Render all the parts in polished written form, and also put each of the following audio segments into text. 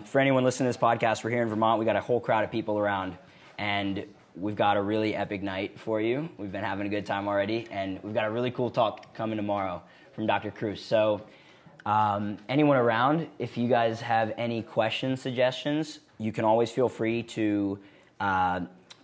For anyone listening to this podcast, we're here in Vermont. We got a whole crowd of people around, and we've got a really epic night for you. We've been having a good time already, and we've got a really cool talk coming tomorrow from Dr. Cruz. So anyone around, if you guys have any questions, suggestions, you can always feel free to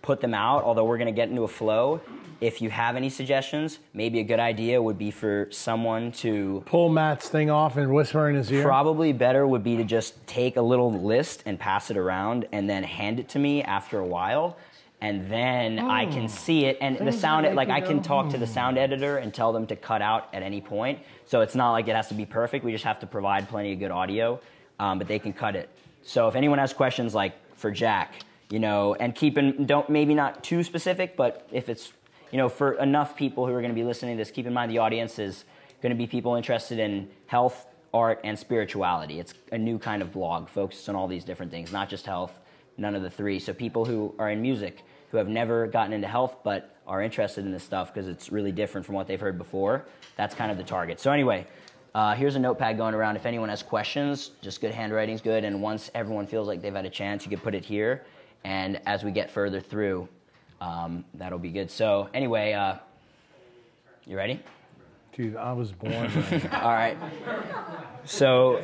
put them out, although we're going to get into a flow. If you have any suggestions, maybe a good idea would be for someone to pull Matt's thing off and whisper in his ear. Probably better would be to just take a little list and pass it around and then hand it to me after a while. And then I can see it. And the sound, like I can talk to the sound editor and tell them to cut out at any point. So it's not like it has to be perfect. We just have to provide plenty of good audio, but they can cut it. So if anyone has questions like for Jack, you know, and maybe not too specific, but if it's, you know, for enough people who are going to be listening to this, keep in mind the audience is going to be people interested in health, art, and spirituality. It's a new kind of blog focused on all these different things, not just health, none of the three. So people who are in music, who have never gotten into health but are interested in this stuff because it's really different from what they've heard before, that's kind of the target. So anyway, here's a notepad going around. If anyone has questions, just good handwriting's good. And once everyone feels like they've had a chance, you can put it here. And as we get further through, that'll be good. So anyway, you ready? Dude, I was born. All right. So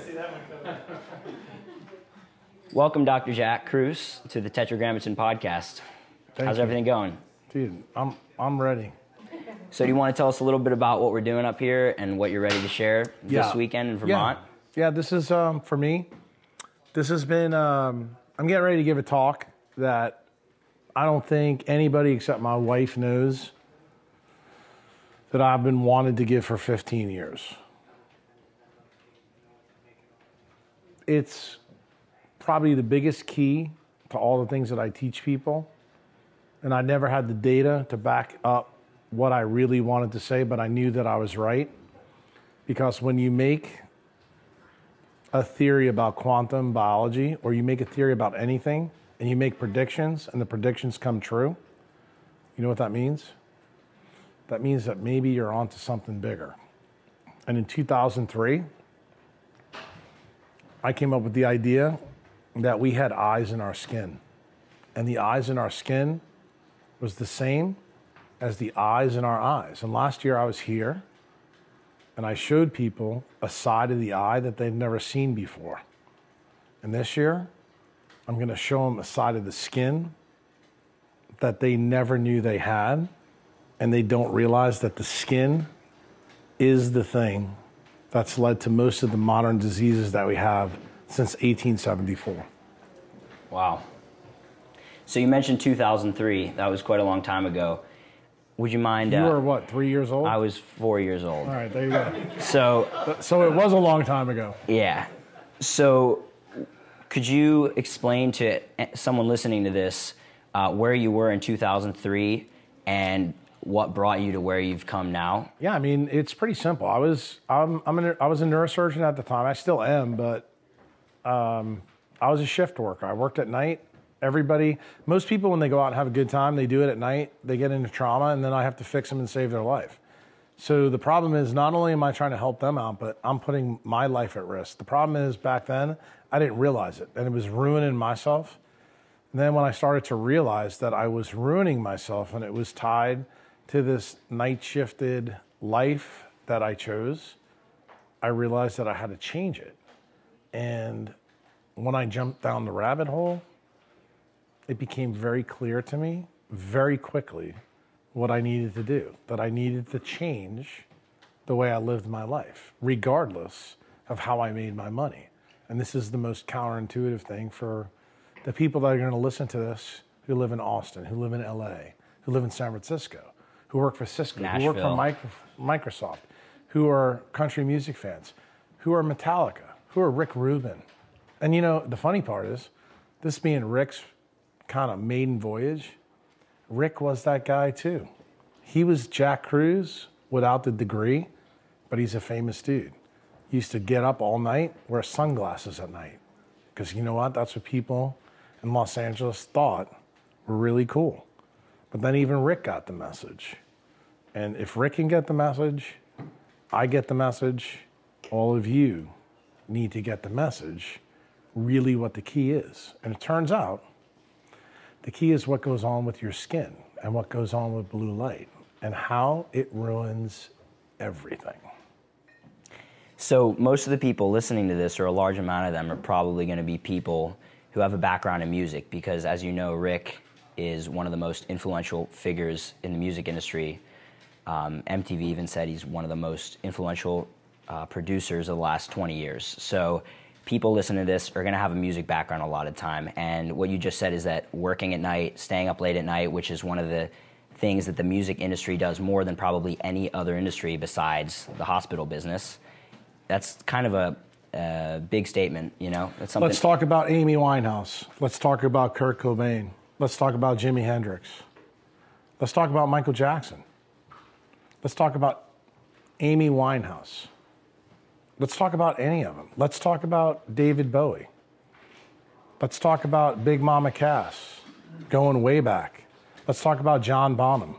welcome, Dr. Jack Cruz, to the Tetragrammaton podcast. How's everything going? Dude, I'm ready. So do you want to tell us a little bit about what we're doing up here and what you're ready to share this weekend in Vermont? Yeah, this is, for me, this has been, I'm getting ready to give a talk that I don't think anybody except my wife knows that I've been wanted to give for 15 years. It's probably the biggest key to all the things that I teach people. And I never had the data to back up what I really wanted to say, but I knew that I was right. Because when you make a theory about quantum biology, or you make a theory about anything, and you make predictions, and the predictions come true, you know what that means? That means that maybe you're onto something bigger. And in 2003, I came up with the idea that we had eyes in our skin. And the eyes in our skin was the same as the eyes in our eyes. And last year I was here, and I showed people a side of the eye that they've never seen before. And this year, I'm going to show them a side of the skin that they never knew they had, and they don't realize that the skin is the thing that's led to most of the modern diseases that we have since 1874. Wow. So you mentioned 2003. That was quite a long time ago. Would you mind... You were what, 3 years old? I was 4 years old. All right, there you go. So it was a long time ago. Yeah. So could you explain to someone listening to this where you were in 2003 and what brought you to where you've come now? Yeah, I mean, it's pretty simple. I was a neurosurgeon at the time. I still am, but I was a shift worker. I worked at night. Most people, when they go out and have a good time, they do it at night. They get into trauma, and then I have to fix them and save their life. So the problem is, not only am I trying to help them out, but I'm putting my life at risk. The problem is, back then, I didn't realize it, and it was ruining myself. And then when I started to realize that I was ruining myself, and it was tied to this night-shifted life that I chose, I realized that I had to change it. And when I jumped down the rabbit hole, it became very clear to me very quickly what I needed to do, that I needed to change the way I lived my life, regardless of how I made my money. And this is the most counterintuitive thing for the people that are going to listen to this, who live in Austin, who live in LA, who live in San Francisco, who work for Cisco, Nashville, who work for Microsoft, who are country music fans, who are Metallica, who are Rick Rubin. And you know, the funny part is, this being Rick's kind of maiden voyage, Rick was that guy too. He was Jack Cruz without the degree, but he's a famous dude. He used to get up all night, wear sunglasses at night. Because you know what? That's what people in Los Angeles thought were really cool. But then even Rick got the message. And if Rick can get the message, I get the message, all of you need to get the message. really what the key is. And it turns out the key is what goes on with your skin and what goes on with blue light and how it ruins everything. So most of the people listening to this, or a large amount of them, are probably going to be people who have a background in music because, as you know, Rick is one of the most influential figures in the music industry. MTV even said he's one of the most influential producers of the last 20 years. So people listening to this are going to have a music background a lot of time. And what you just said is that working at night, staying up late at night, which is one of the things that the music industry does more than probably any other industry besides the hospital business. That's kind of a big statement, you know? That's something. Let's talk about Amy Winehouse. Let's talk about Kurt Cobain. Let's talk about Jimi Hendrix. Let's talk about Michael Jackson. Let's talk about Amy Winehouse. Let's talk about any of them. Let's talk about David Bowie. Let's talk about Big Mama Cass, going way back. Let's talk about John Bonham.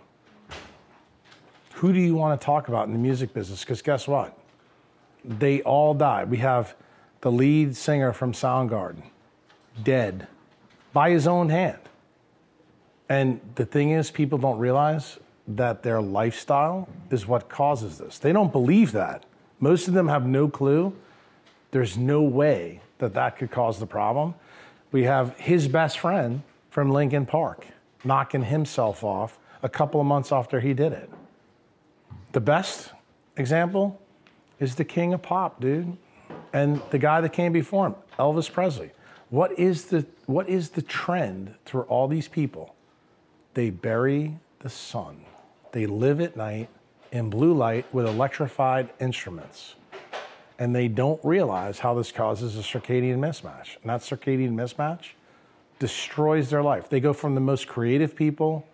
Who do you want to talk about in the music business? Because guess what? They all died. We have the lead singer from Soundgarden, dead by his own hand. And the thing is, people don't realize that their lifestyle is what causes this. They don't believe that. Most of them have no clue. There's no way that that could cause the problem. We have his best friend from Linkin Park knocking himself off a couple of months after he did it. The best example is the king of pop, dude. And the guy that came before him, Elvis Presley. What is the trend through all these people? They bury the sun. They live at night in blue light with electrified instruments. And they don't realize how this causes a circadian mismatch. And that circadian mismatch destroys their life. They go from the most creative people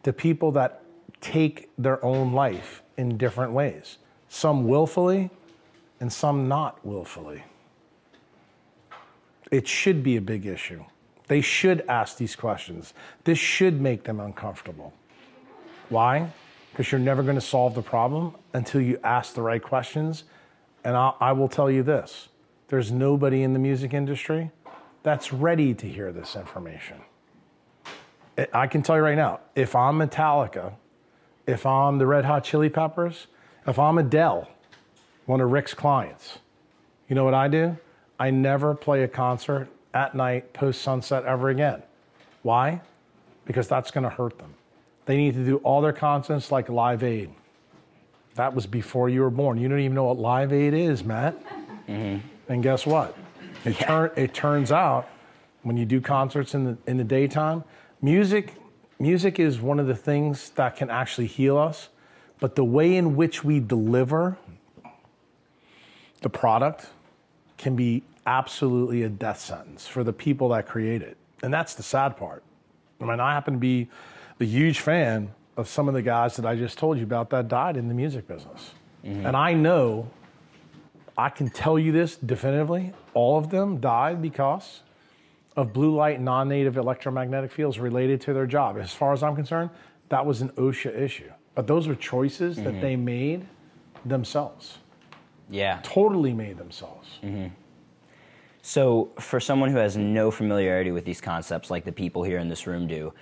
to people that take their own life in different ways. Some willfully and some not willfully. It should be a big issue. They should ask these questions. This should make them uncomfortable. Why? Because you're never going to solve the problem until you ask the right questions. And I will tell you this. There's nobody in the music industry that's ready to hear this information. I can tell you right now, if I'm Metallica, if I'm the Red Hot Chili Peppers, if I'm Adele, one of Rick's clients, you know what I do? I never play a concert at night post-sunset ever again. Why? Because that's going to hurt them. They need to do all their concerts like Live Aid. That was before you were born. You don't even know what Live Aid is, Matt. Mm-hmm. And guess what? It turns out when you do concerts in the daytime, music is one of the things that can actually heal us. But the way in which we deliver the product can be absolutely a death sentence for the people that create it. And that's the sad part. I mean, I happen to be a huge fan of some of the guys that I just told you about that died in the music business. Mm-hmm. And I know, I can tell you this definitively, all of them died because of blue light non-native electromagnetic fields related to their job. As far as I'm concerned, that was an OSHA issue. But those were choices that they made themselves. Yeah. Totally made themselves. Mm-hmm. So for someone who has no familiarity with these concepts like the people here in this room do,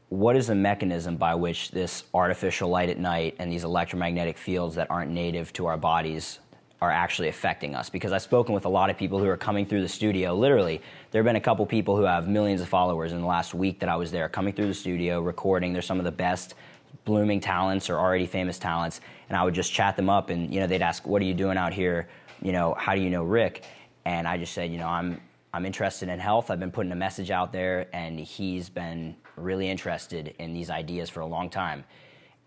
what is the mechanism by which this artificial light at night and these electromagnetic fields that aren't native to our bodies are actually affecting us? Because I've spoken with a lot of people who are coming through the studio. Literally, there have been a couple people who have millions of followers in the last week that I was there coming through the studio, recording. They're some of the best blooming talents or already famous talents. And I would just chat them up and, they'd ask, what are you doing out here? How do you know Rick? And I just said, I'm interested in health. I've been putting a message out there, and he's been really interested in these ideas for a long time.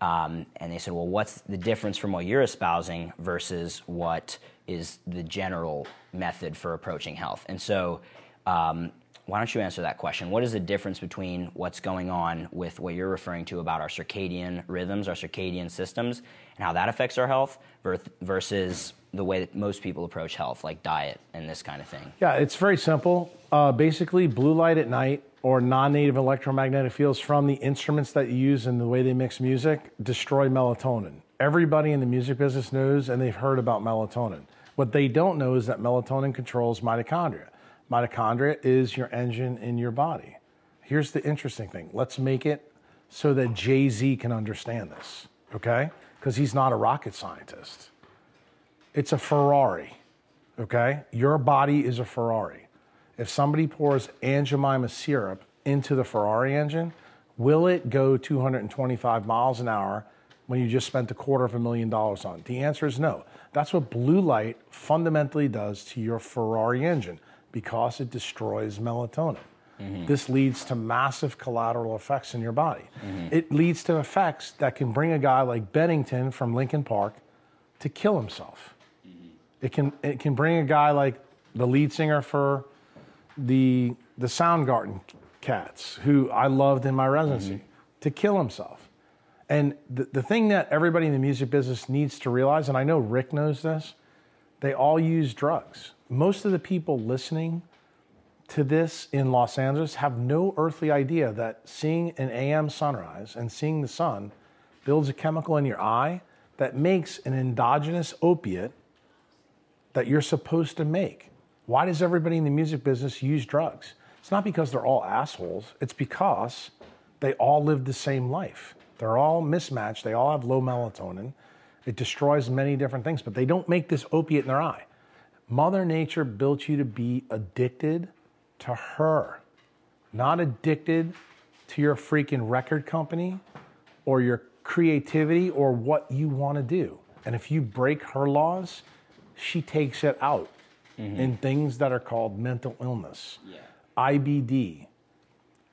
And they said, well, what's the difference from what you're espousing versus what is the general method for approaching health? And so why don't you answer that question? What is the difference between what's going on with what you're referring to about our circadian rhythms, our circadian systems, and how that affects our health versus the way that most people approach health, like diet and this kind of thing? Yeah, it's very simple. Basically, blue light at night or non-native electromagnetic fields from the instruments that you use and the way they mix music destroy melatonin. Everybody in the music business knows and they've heard about melatonin. What they don't know is that melatonin controls mitochondria. Mitochondria is your engine in your body. Here's the interesting thing. Let's make it so that Jay-Z can understand this, okay? Because he's not a rocket scientist. It's a Ferrari, okay? Your body is a Ferrari. If somebody pours Aunt Jemima syrup into the Ferrari engine, will it go 225 miles an hour when you just spent $250,000 on it? The answer is no. That's what blue light fundamentally does to your Ferrari engine, because it destroys melatonin. This leads to massive collateral effects in your body. It leads to effects that can bring a guy like Bennington from Linkin Park to kill himself. It can bring a guy like the lead singer for the Soundgarden cats, who I loved in my residency, to kill himself. And the thing that everybody in the music business needs to realize, and I know Rick knows this, they all use drugs. Most of the people listening to this in Los Angeles have no earthly idea that seeing an AM sunrise and seeing the sun builds a chemical in your eye that makes an endogenous opiate that you're supposed to make. Why does everybody in the music business use drugs? It's not because they're all assholes. It's because they all live the same life. They're all mismatched. They all have low melatonin. It destroys many different things, but they don't make this opiate in their eye. Mother Nature built you to be addicted to her, not addicted to your freaking record company or your creativity or what you want to do. And if you break her laws, she takes it out in things that are called mental illness, IBD,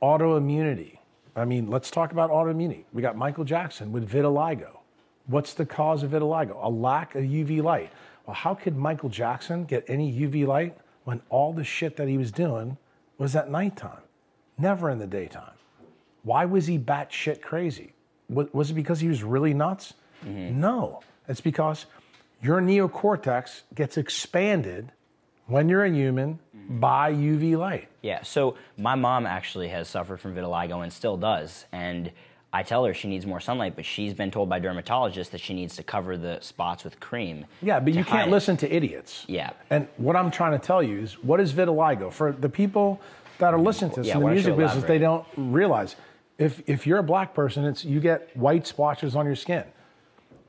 autoimmunity. I mean, let's talk about autoimmunity. We got Michael Jackson with vitiligo. What's the cause of vitiligo? A lack of UV light. Well, how could Michael Jackson get any UV light when all the shit that he was doing was at nighttime, never in the daytime? Why was he batshit crazy? Was it because he was really nuts? No, it's because your neocortex gets expanded when you're a human by UV light. Yeah, so my mom actually has suffered from vitiligo and still does. And I tell her she needs more sunlight, but she's been told by dermatologists that she needs to cover the spots with cream. Yeah, but you can't listen to idiots. Yeah. And what I'm trying to tell you is, what is vitiligo? For the people that are listening to this in the music business, they don't realize. If you're a black person, you get white splotches on your skin.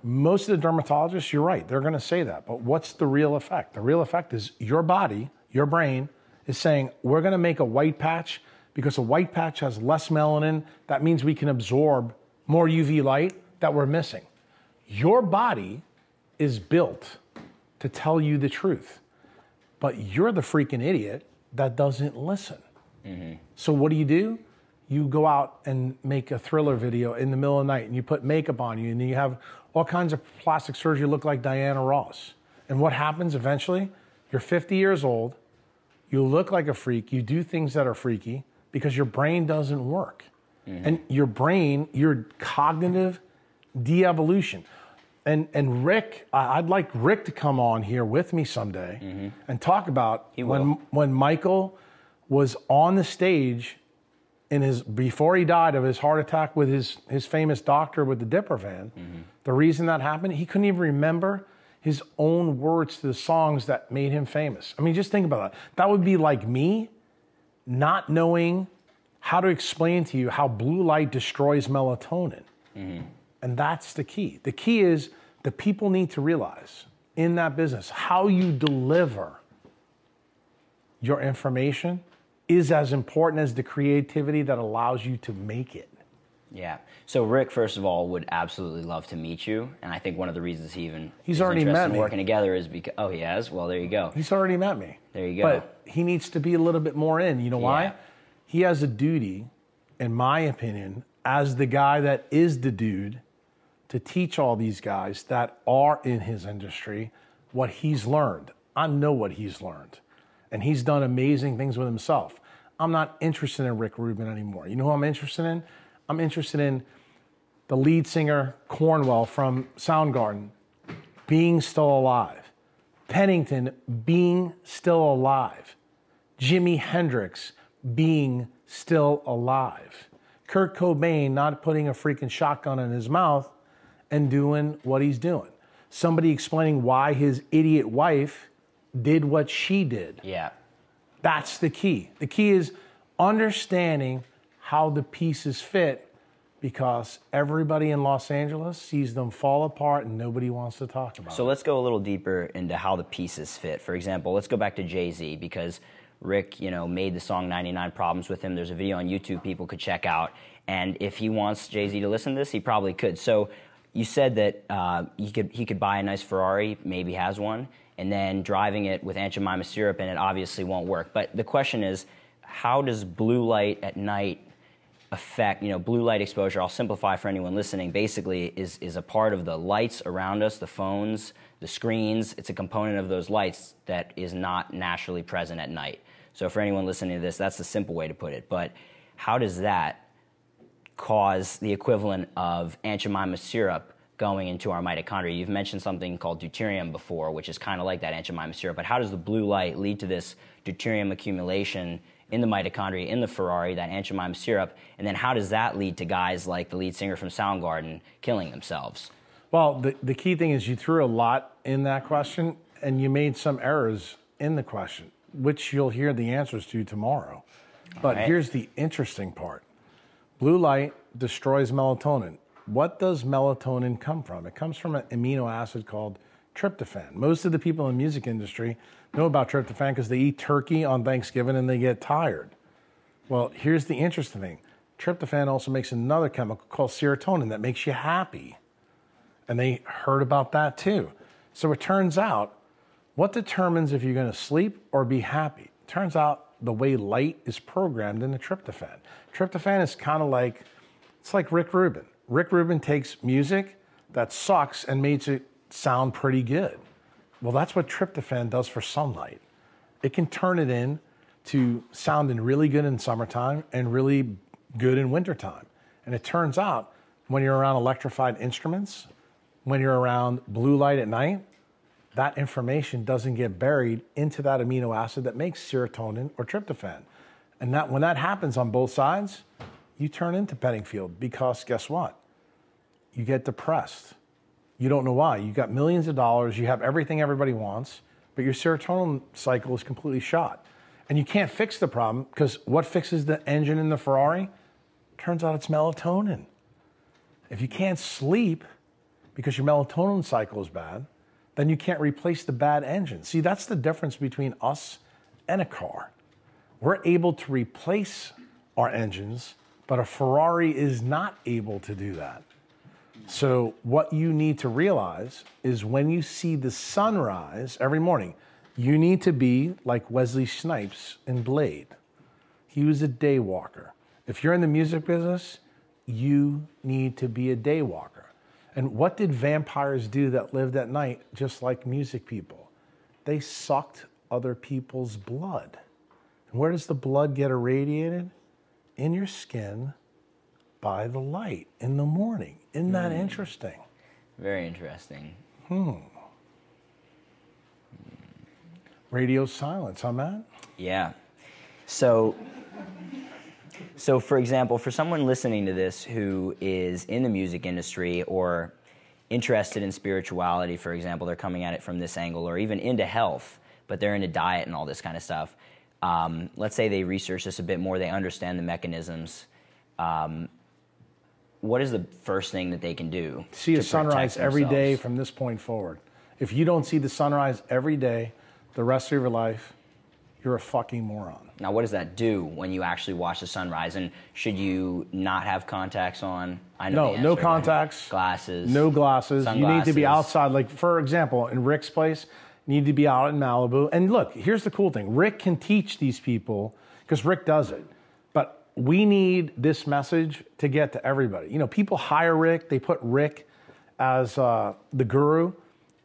Most of the dermatologists, you're right, they're going to say that. But what's the real effect? The real effect is your body, your brain, is saying, we're going to make a white patch because a white patch has less melanin. That means we can absorb more UV light that we're missing. Your body is built to tell you the truth, but you're the freaking idiot that doesn't listen. So what do? You go out and make a Thriller video in the middle of the night and you put makeup on you and you have all kinds of plastic surgery, look like Diana Ross. And what happens eventually? You're 50 years old, you look like a freak, you do things that are freaky because your brain doesn't work. And your brain, your cognitive de-evolution. And Rick, I'd like Rick to come on here with me someday and talk about when Michael was on the stage before he died of his heart attack with his famous doctor with the Dipper van. The reason that happened, he couldn't even remember his own words to the songs that made him famous. I mean, just think about that. That would be like me not knowing how to explain to you how blue light destroys melatonin. And that's the key. The key is the people need to realize in that business, how you deliver your information is as important as the creativity that allows you to make it. Yeah. So Rick, first of all, would absolutely love to meet you, and I think one of the reasons he's already met me. Working together is because he has. Well, there you go. He's already met me. There you go. But he needs to be a little bit more in. You know why? He has a duty, in my opinion, as the guy that is the dude, to teach all these guys that are in his industry what he's learned. I know what he's learned. And he's done amazing things with himself. I'm not interested in Rick Rubin anymore. You know who I'm interested in? I'm interested in the lead singer, Cornwell, from Soundgarden, being still alive. Pennington being still alive. Jimi Hendrix being still alive. Kurt Cobain not putting a freaking shotgun in his mouth and doing what he's doing. Somebody explaining why his idiot wife did what she did. Yeah. That's the key. The key is understanding how the pieces fit, because everybody in Los Angeles sees them fall apart and nobody wants to talk about it. So let's go a little deeper into how the pieces fit. For example, let's go back to Jay-Z, because Rick, made the song 99 Problems with him. There's a video on YouTube people could check out. And if he wants Jay-Z to listen to this, he probably could. So you said that he could buy a nice Ferrari, maybe has one, and then driving it with Aunt Jemima syrup, and it obviously won't work. But the question is, how does blue light at night affect, blue light exposure? I'll simplify for anyone listening. Basically, is a part of the lights around us, the phones, the screens. It's a component of those lights that is not naturally present at night. So for anyone listening to this, that's the simple way to put it. But how does that cause the equivalent of Aunt Jemima syrup going into our mitochondria? You've mentioned something called deuterium before, which is kind of like that Aunt Jemima syrup. But how does the blue light lead to this deuterium accumulation in the mitochondria, in the Ferrari, that Aunt Jemima syrup? And then how does that lead to guys like the lead singer from Soundgarden killing themselves? Well, the key thing is you threw a lot in that question, and you made some errors in the question, which you'll hear the answers to tomorrow. But here's the interesting part. Blue light destroys melatonin. What does melatonin come from? It comes from an amino acid called tryptophan. Most of the people in the music industry know about tryptophan because they eat turkey on Thanksgiving and they get tired. Well, here's the interesting thing. Tryptophan also makes another chemical called serotonin that makes you happy. And they heard about that too. So it turns out, what determines if you're going to sleep or be happy? It turns out the way light is programmed in the tryptophan. Tryptophan is kind of like, it's like Rick Rubin. Rick Rubin takes music that sucks and makes it sound pretty good. Well, that's what tryptophan does for sunlight. It can turn it in to sounding really good in summertime and really good in wintertime. And it turns out when you're around electrified instruments, when you're around blue light at night, that information doesn't get buried into that amino acid that makes serotonin or tryptophan. And that, when that happens on both sides, you turn into Pettingfield, because guess what? You get depressed. You don't know why. You got millions of dollars, you have everything everybody wants, but your serotonin cycle is completely shot. And you can't fix the problem, because what fixes the engine in the Ferrari? Turns out it's melatonin. If you can't sleep because your melatonin cycle is bad, then you can't replace the bad engine. See, that's the difference between us and a car. We're able to replace our engines, but a Ferrari is not able to do that. So what you need to realize is when you see the sunrise every morning, you need to be like Wesley Snipes in Blade. He was a day walker. If you're in the music business, you need to be a day walker. And what did vampires do that lived at night, just like music people? They sucked other people's blood. And where does the blood get irradiated? In your skin by the light in the morning. Isn't that interesting? Very interesting. Radio silence, huh, Matt? Yeah. So for example, for someone listening to this who is in the music industry or interested in spirituality, for example, they're coming at it from this angle, or even into health, but they're into diet and all this kind of stuff. Let's say they research this a bit more, they understand the mechanisms. What is the first thing that they can do? See a sunrise every day from this point forward. If you don't see the sunrise every day, the rest of your life, you're a fucking moron. Now, what does that do when you actually watch the sunrise? And should you not have contacts on? I know no contacts. Glasses. No glasses. Sunglasses. You need to be outside. Like, for example, in Rick's place, you need to be out in Malibu. And look, here's the cool thing. Rick can teach these people, because Rick does it. But we need this message to get to everybody. You know, people hire Rick. They put Rick as the guru.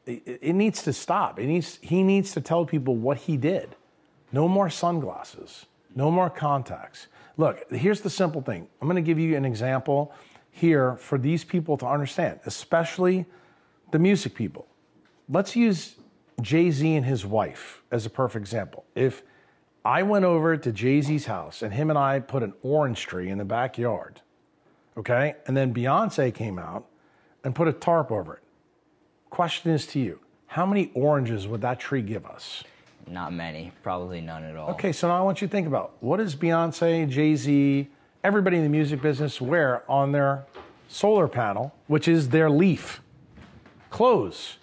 It needs to stop. He needs to tell people what he did. No more sunglasses. No more contacts. Look, here's the simple thing. I'm going to give you an example here for these people to understand, especially the music people. Let's use Jay-Z and his wife as a perfect example. If I went over to Jay-Z's house and him and I put an orange tree in the backyard, okay, and then Beyonce came out and put a tarp over it. Question is to you, how many oranges would that tree give us? Not many. Probably none at all. Okay, so now I want you to think about, what does Beyonce, Jay-Z, everybody in the music business wear on their solar panel, which is their leaf? Clothes.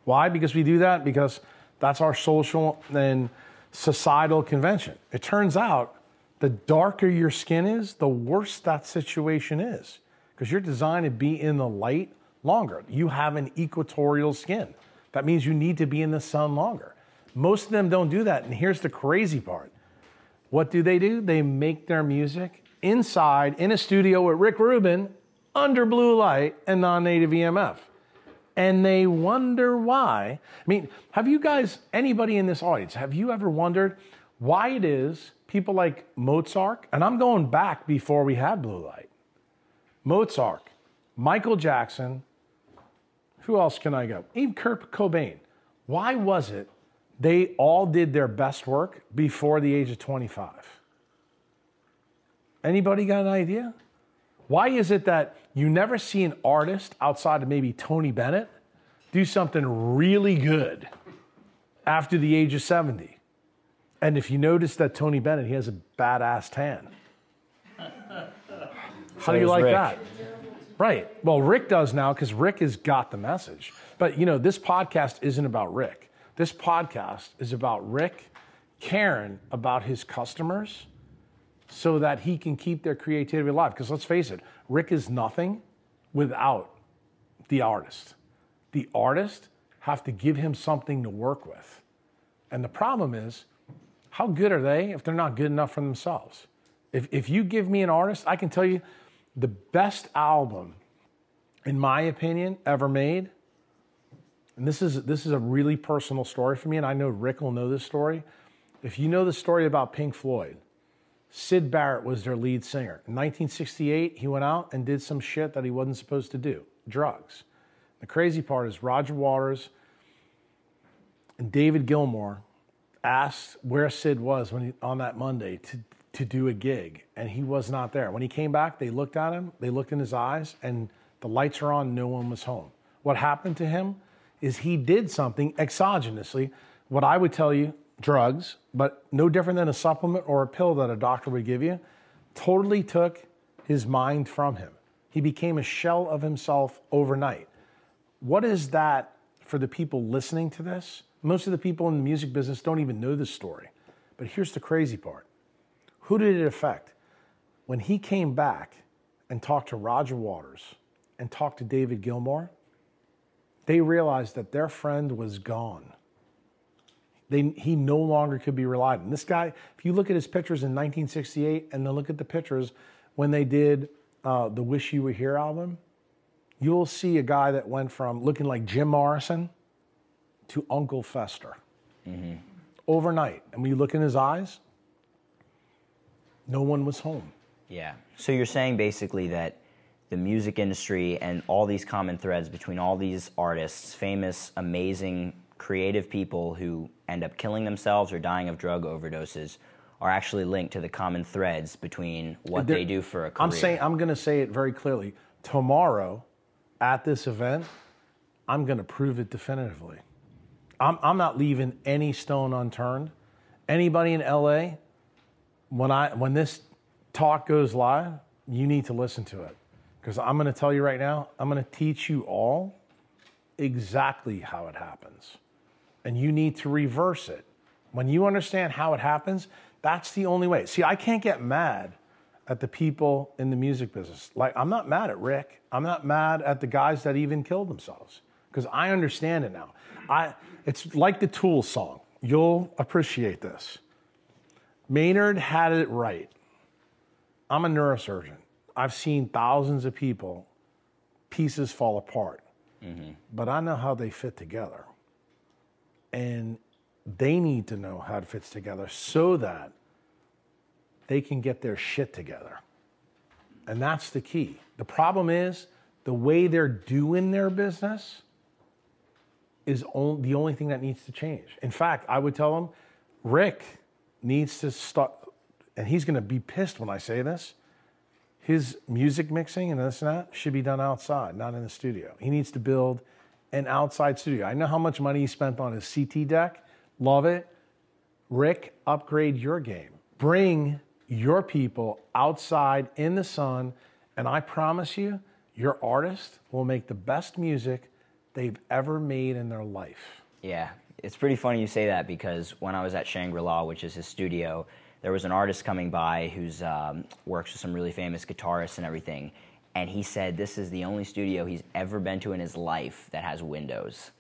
Why? Because we do that? Because that's our social and societal convention. It turns out the darker your skin is, the worse that situation is, because you're designed to be in the light longer. You have an equatorial skin. That means you need to be in the sun longer. Most of them don't do that, and here's the crazy part. What do? They make their music inside in a studio with Rick Rubin under blue light and non-native EMF. And they wonder why. I mean, have you guys, anybody in this audience, have you ever wondered why it is people like Mozart, and I'm going back before we had blue light, Mozart, Michael Jackson, who else can I go? Even Kurt Cobain. Why was it they all did their best work before the age of 25? Anybody got an idea? Why is it that you never see an artist outside of maybe Tony Bennett do something really good after the age of 70? And if you notice that Tony Bennett, he has a badass tan. How do you like that? Right. Well, Rick does now because Rick has got the message. But, you know, this podcast isn't about Rick. This podcast is about Rick caring about his customers so that he can keep their creativity alive. Because let's face it, Rick is nothing without the artist. The artist have to give him something to work with. And the problem is, how good are they if they're not good enough for themselves? If you give me an artist, I can tell you the best album, in my opinion, ever made, and this is a really personal story for me, and I know Rick will know this story. If you know the story about Pink Floyd, Syd Barrett was their lead singer. In 1968, he went out and did some shit that he wasn't supposed to do, drugs. The crazy part is Roger Waters and David Gilmour asked where Syd was on that Monday to do a gig, and he was not there. When he came back, they looked at him, they looked in his eyes, and the lights are on, no one was home. What happened to him is he did something exogenously, what I would tell you, drugs, but no different than a supplement or a pill that a doctor would give you, totally took his mind from him. He became a shell of himself overnight. What is that for the people listening to this? Most of the people in the music business don't even know this story. But here's the crazy part. Who did it affect? When he came back and talked to Roger Waters and talked to David Gilmour, they realized that their friend was gone. He no longer could be relied on. This guy, if you look at his pictures in 1968 and then look at the pictures when they did the Wish You Were Here album, you'll see a guy that went from looking like Jim Morrison to Uncle Fester overnight. And when you look in his eyes, no one was home. Yeah. So you're saying basically that the music industry and all these common threads between all these artists, famous, amazing, creative people who end up killing themselves or dying of drug overdoses are actually linked to the common threads between what they do for a career. I'm going to say it very clearly. Tomorrow at this event, I'm going to prove it definitively. I'm not leaving any stone unturned. Anybody in LA, when this talk goes live, you need to listen to it. Because I'm going to tell you right now, I'm going to teach you all exactly how it happens. And you need to reverse it. When you understand how it happens, that's the only way. See, I can't get mad at the people in the music business. Like, I'm not mad at Rick. I'm not mad at the guys that even killed themselves. Because I understand it now. It's like the Tool song. You'll appreciate this. Maynard had it right. I'm a neurosurgeon. I've seen thousands of people, pieces fall apart. But I know how they fit together. And they need to know how it fits together so that they can get their shit together. And that's the key. The problem is the way they're doing their business is the only thing that needs to change. In fact, I would tell them, Rick needs to start, and he's going to be pissed when I say this, his music mixing and this and that should be done outside, not in the studio. He needs to build an outside studio. I know how much money he spent on his CT deck. Love it. Rick, upgrade your game. Bring your people outside in the sun, and I promise you, your artist will make the best music they've ever made in their life. Yeah, it's pretty funny you say that, because when I was at Shangri-La, which is his studio, there was an artist coming by who's works with some really famous guitarists and everything, and he said this is the only studio he's ever been to in his life that has windows.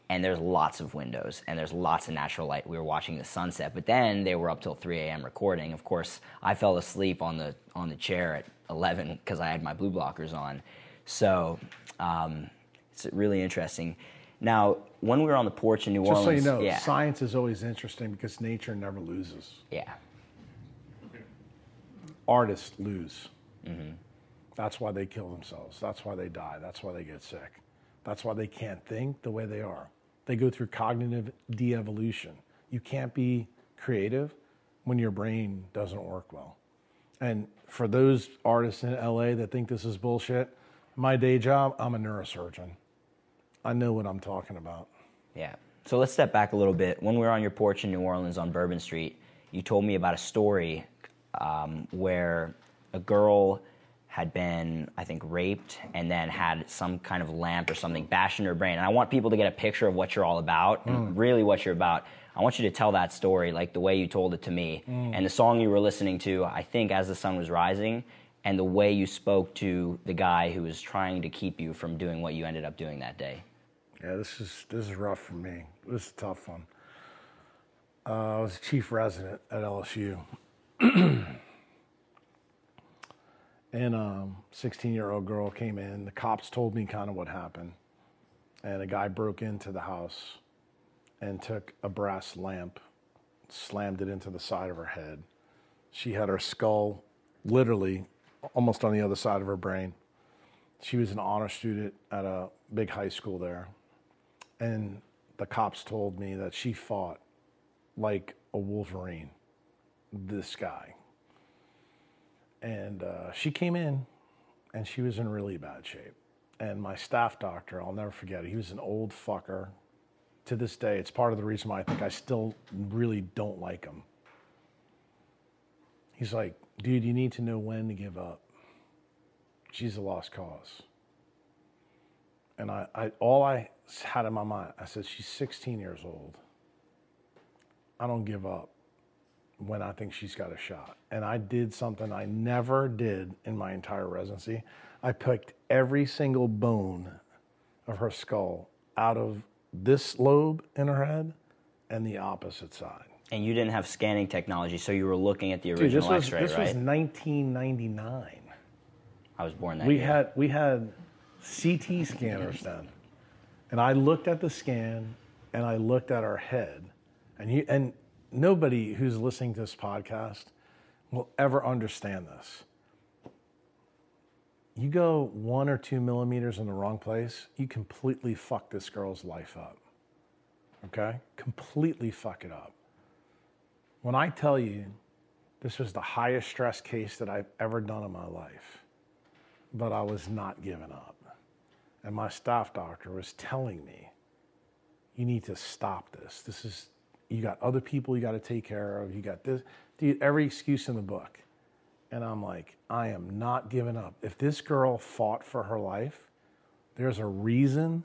And there's lots of windows, and there's lots of natural light. We were watching the sunset, but then they were up till 3 a.m. recording. Of course, I fell asleep on the chair at 11 because I had my blue blockers on. So it's really interesting. Now, when we were on the porch in New Orleans... Just so you know, science is always interesting because nature never loses. Yeah. Artists lose. Mm-hmm. That's why they kill themselves. That's why they die. That's why they get sick. That's why they can't think the way they are. They go through cognitive de-evolution. You can't be creative when your brain doesn't work well. And for those artists in LA that think this is bullshit, my day job, I'm a neurosurgeon. I know what I'm talking about. Yeah. So let's step back a little bit. When we were on your porch in New Orleans on Bourbon Street, you told me about a story where a girl had been, I think, raped and then had some kind of lamp or something bashed in her brain. And I want people to get a picture of what you're all about, and really what you're about. I want you to tell that story like the way you told it to me. And the song you were listening to, I think, As the Sun Was Rising, and the way you spoke to the guy who was trying to keep you from doing what you ended up doing that day. Yeah, this is rough for me. This is a tough one. I was a chief resident at LSU. And a 16-year-old girl came in. The cops told me kind of what happened. And a guy broke into the house and took a brass lamp, slammed it into the side of her head. She had her skull literally almost on the other side of her brain. She was an honor student at a big high school there. And the cops told me that she fought like a Wolverine, this guy. And she came in, and she was in really bad shape. And my staff doctor, I'll never forget it, he was an old fucker. To this day, it's part of the reason why I think I still really don't like him. He's like, dude, you need to know when to give up. She's a lost cause. And all I had in my mind, I said, she's 16 years old. I don't give up when I think she's got a shot. And I did something I never did in my entire residency. I picked every single bone of her skull out of this lobe in her head and the opposite side. And you didn't have scanning technology, so you were looking at the original X-ray, right? This was 1999. I was born that we year. We had CT scanners then. And I looked at the scan, and I looked at her head. And nobody who's listening to this podcast will ever understand this. You go 1 or 2 millimeters in the wrong place, you completely fuck this girl's life up. Okay? Completely fuck it up. When I tell you this was the highest stress case that I've ever done in my life, but I was not giving up. And my staff doctor was telling me, you need to stop this. This is, you got other people you got to take care of. You got this, dude, every excuse in the book. And I'm like, I am not giving up. If this girl fought for her life, there's a reason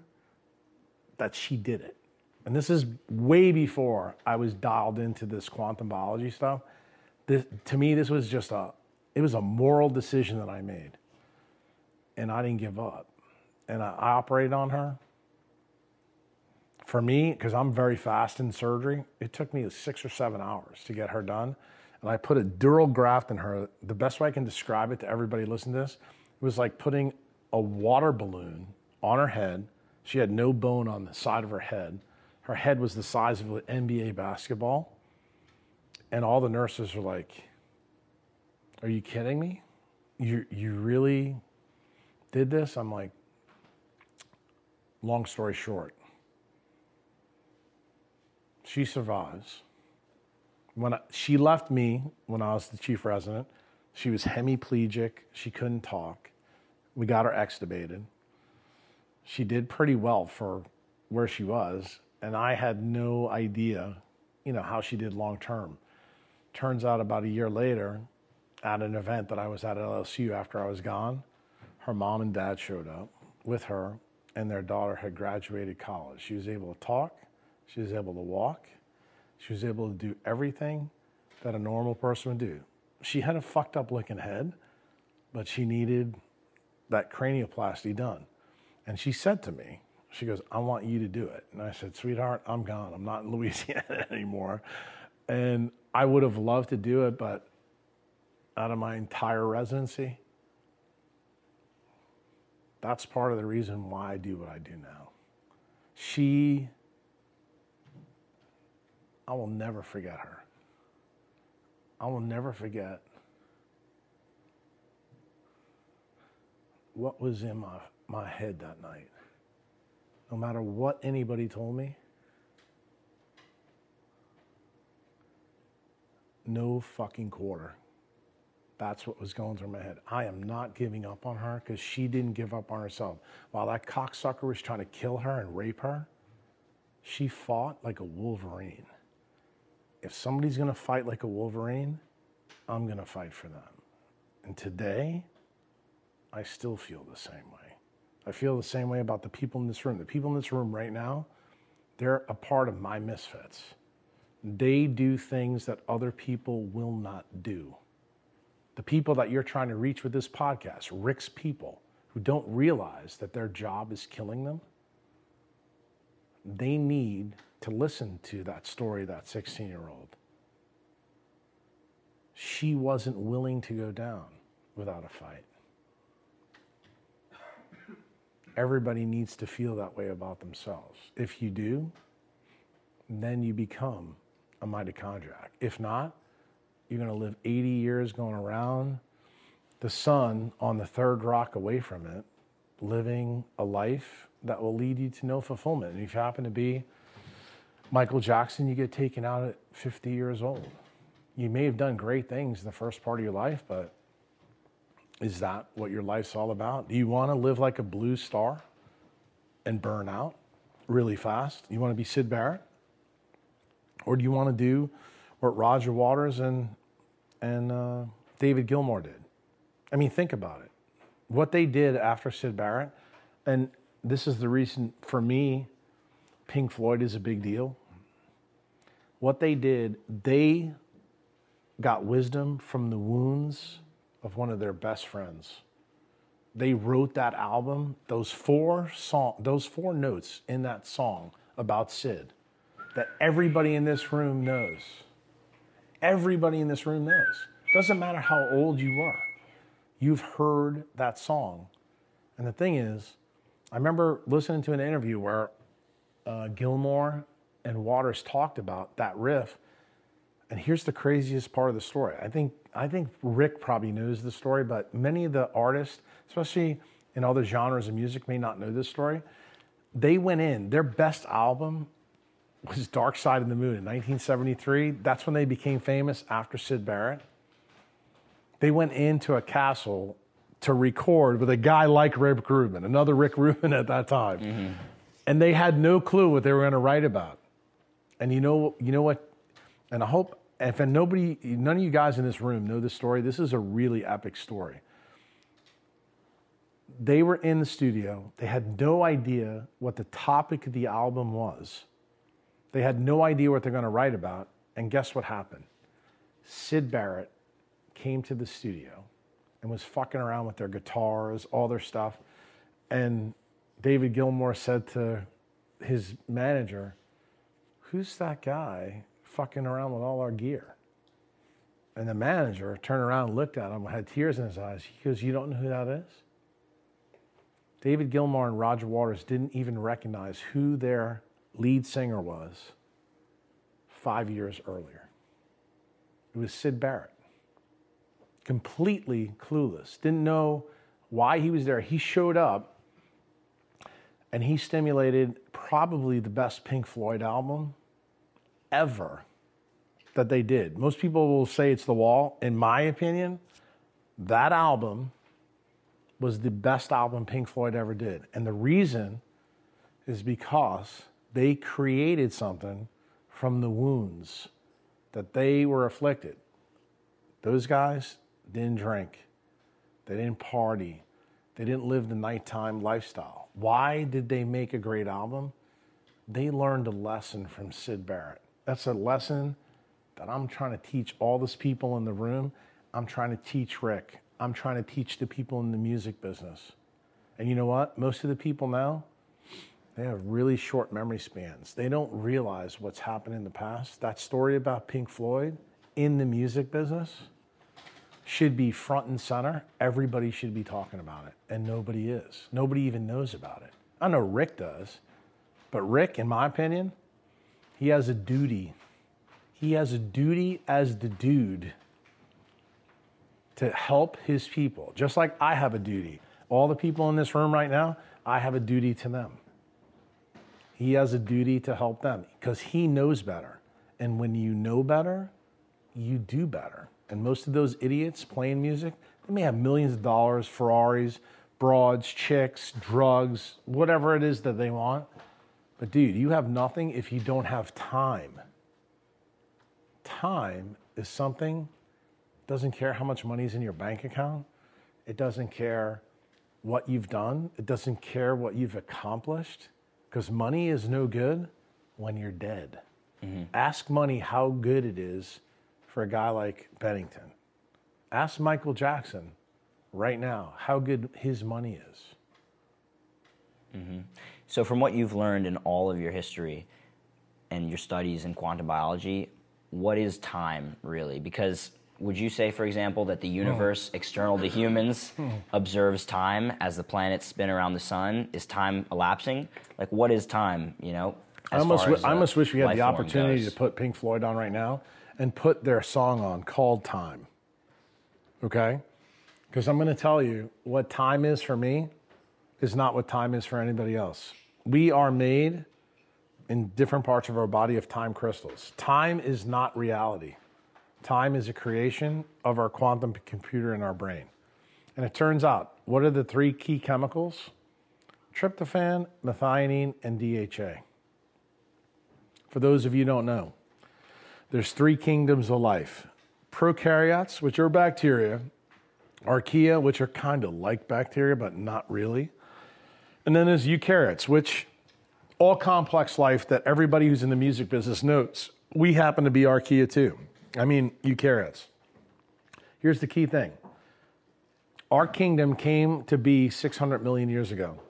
that she did it. And this is way before I was dialed into this quantum biology stuff. To me, this was just it was a moral decision that I made. And I didn't give up. And I operated on her. For me, because I'm very fast in surgery, it took me 6 or 7 hours to get her done. And I put a dural graft in her. The best way I can describe it to everybody listening to this, it was like putting a water balloon on her head. She had no bone on the side of her head. Her head was the size of an NBA basketball. And all the nurses were like, are you kidding me? You really did this? I'm like, long story short, she survives. She left me when I was the chief resident. She was hemiplegic. She couldn't talk. We got her extubated. She did pretty well for where she was, and I had no idea how she did long term. Turns out about a year later, at an event that I was at LSU after I was gone, her mom and dad showed up with her, and their daughter had graduated college. She was able to talk, she was able to walk, she was able to do everything that a normal person would do. She had a fucked up looking head, but she needed that cranioplasty done. And she said to me, she goes, I want you to do it. And I said, sweetheart, I'm gone. I'm not in Louisiana anymore. And I would have loved to do it, but out of my entire residency, that's part of the reason why I do what I do now. I will never forget her. I will never forget what was in my head that night. No matter what anybody told me, no fucking quarter. That's what was going through my head. I am not giving up on her because she didn't give up on herself. While that cocksucker was trying to kill her and rape her, she fought like a Wolverine. If somebody's going to fight like a Wolverine, I'm going to fight for them. And today, I still feel the same way. I feel the same way about the people in this room. The people in this room right now, they're a part of my misfits. They do things that other people will not do. The people that you're trying to reach with this podcast, Rick's people, who don't realize that their job is killing them, they need to listen to that story of that 16-year-old. She wasn't willing to go down without a fight. Everybody needs to feel that way about themselves. If you do, then you become a mitochondriac. If not, you're going to live 80 years going around the sun on the third rock away from it, living a life that will lead you to no fulfillment. And if you happen to be Michael Jackson, you get taken out at 50 years old. You may have done great things in the first part of your life, but is that what your life's all about? Do you want to live like a blue star and burn out really fast? You want to be Syd Barrett? Or do you want to do what Roger Waters and David Gilmour did? I mean, think about it. What they did after Syd Barrett, and this is the reason for me, Pink Floyd is a big deal. What they did, they got wisdom from the wounds of one of their best friends. They wrote that album, those four notes in that song about Syd that everybody in this room knows. Everybody in this room knows. Doesn't matter how old you are. You've heard that song. And the thing is, I remember listening to an interview where Gilmour and Waters talked about that riff. And here's the craziest part of the story. I think Rick probably knows the story, but many of the artists, especially in other genres of music, may not know this story. They went in, their best album was Dark Side of the Moon in 1973. That's when they became famous after Syd Barrett. They went into a castle to record with a guy like Rick Rubin, another Rick Rubin at that time. Mm-hmm. And they had no clue what they were going to write about. And you know what? And I hope, none of you guys in this room know this story. This is a really epic story. They were in the studio. They had no idea what the topic of the album was. They had no idea what they're going to write about. And guess what happened? Syd Barrett came to the studio and was fucking around with their guitars, all their stuff. And David Gilmour said to his manager, "Who's that guy fucking around with all our gear?" And the manager turned around and looked at him, had tears in his eyes. He goes, "You don't know who that is?" David Gilmour and Roger Waters didn't even recognize who their lead singer was 5 years earlier. It was Syd Barrett. Completely clueless. Didn't know why he was there. He showed up and he stimulated probably the best Pink Floyd album ever that they did. Most people will say it's The Wall. In my opinion, that album was the best album Pink Floyd ever did. And the reason is because they created something from the wounds that they were afflicted. Those guys didn't drink. They didn't party. They didn't live the nighttime lifestyle. Why did they make a great album? They learned a lesson from Syd Barrett. That's a lesson that I'm trying to teach all these people in the room. I'm trying to teach Rick. I'm trying to teach the people in the music business. And you know what? Most of the people now, they have really short memory spans. They don't realize what's happened in the past. That story about Pink Floyd in the music business should be front and center. Everybody should be talking about it, and nobody is. Nobody even knows about it. I know Rick does, but Rick, in my opinion, he has a duty. He has a duty as the dude to help his people, just like I have a duty. All the people in this room right now, I have a duty to them. He has a duty to help them because he knows better. And when you know better, you do better. And most of those idiots playing music, they may have millions of dollars, Ferraris, broads, chicks, drugs, whatever it is that they want. But dude, you have nothing if you don't have time. Time is something, doesn't care how much money is in your bank account. It doesn't care what you've done. It doesn't care what you've accomplished. Because money is no good when you're dead. Mm-hmm. Ask money how good it is for a guy like Bennington. Ask Michael Jackson right now how good his money is. Mm-hmm. So from what you've learned in all of your history and your studies in quantum biology, what is time really? Because would you say, for example, that the universe external to humans observes time as the planets spin around the sun? Is time elapsing? Like, what is time, you know? I almost wish we had the opportunity to put Pink Floyd on right now and put their song on called Time. Okay? Because I'm going to tell you what time is for me is not what time is for anybody else. We are made in different parts of our body of time crystals. Time is not reality. Time is a creation of our quantum computer in our brain. And it turns out, what are the three key chemicals? Tryptophan, methionine, and DHA. For those of you who don't know, there's three kingdoms of life. Prokaryotes, which are bacteria. Archaea, which are kind of like bacteria, but not really. And then there's eukaryotes, which all complex life that everybody who's in the music business knows. We happen to be archaea too. I mean, eukaryotes. Here's the key thing. Our kingdom came to be 600 million years ago.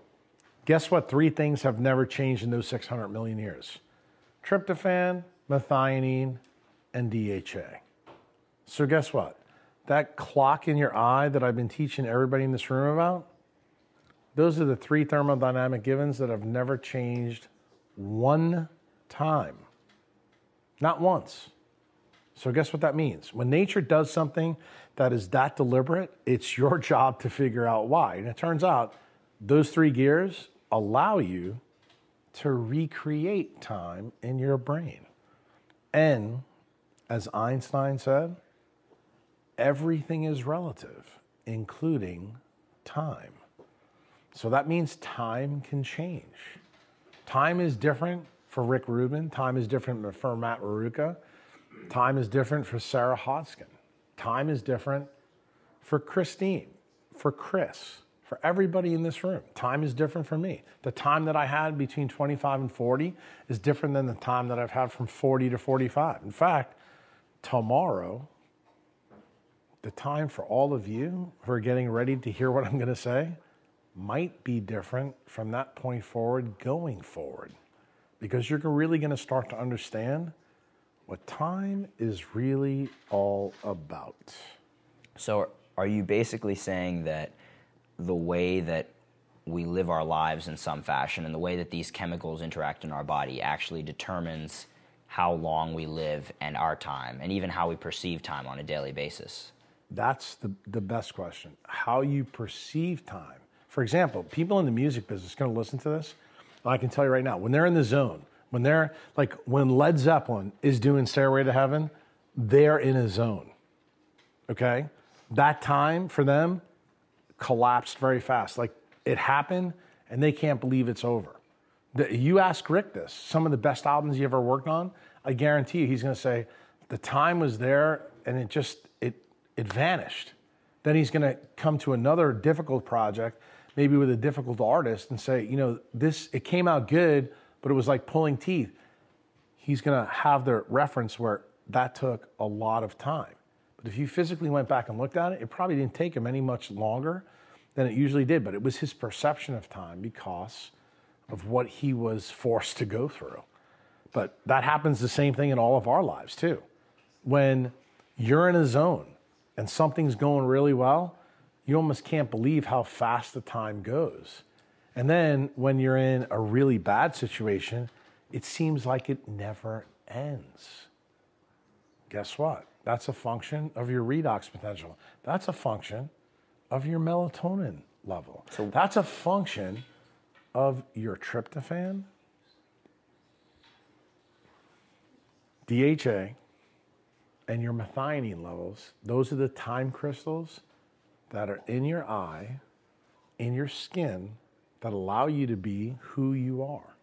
Guess what? Three things have never changed in those 600 million years. Tryptophan, methionine, and DHA. So guess what? That clock in your eye that I've been teaching everybody in this room about, those are the three thermodynamic givens that have never changed one time. Not once. So guess what that means? When nature does something that is that deliberate, it's your job to figure out why. And it turns out those three gears allow you to recreate time in your brain. And as Einstein said, everything is relative, including time. So that means time can change. Time is different for Rick Rubin. Time is different for Matt Maruca. Time is different for Sarah Hodgkin. Time is different for Christine, for Chris, for everybody in this room. Time is different for me. The time that I had between 25 and 40 is different than the time that I've had from 40 to 45. In fact, tomorrow, the time for all of you who are getting ready to hear what I'm going to say might be different from that point forward going forward. Because you're really going to start to understand what time is really all about. So are you basically saying that the way that we live our lives in some fashion and the way that these chemicals interact in our body actually determines how long we live and our time, and even how we perceive time on a daily basis? That's the best question. How you perceive time. For example, people in the music business are going to listen to this. I can tell you right now, when they're in the zone, when Led Zeppelin is doing Stairway to Heaven, they're in a zone, okay? That time for them collapsed very fast. Like, it happened, and they can't believe it's over. You ask Rick this, some of the best albums you ever worked on, I guarantee you he's going to say, the time was there and it vanished. Then he's going to come to another difficult project, maybe with a difficult artist, and say, it came out good, but it was like pulling teeth. He's going to have the reference where that took a lot of time. But if you physically went back and looked at it, it probably didn't take him any much longer than it usually did, but it was his perception of time because of what he was forced to go through. But that happens the same thing in all of our lives too. When you're in a zone and something's going really well, you almost can't believe how fast the time goes. And then when you're in a really bad situation, it seems like it never ends. Guess what? That's a function of your redox potential. That's a function of your melatonin level. So that's a function of your tryptophan, DHA, and your methionine levels. Those are the time crystals that are in your eye, in your skin, that allow you to be who you are.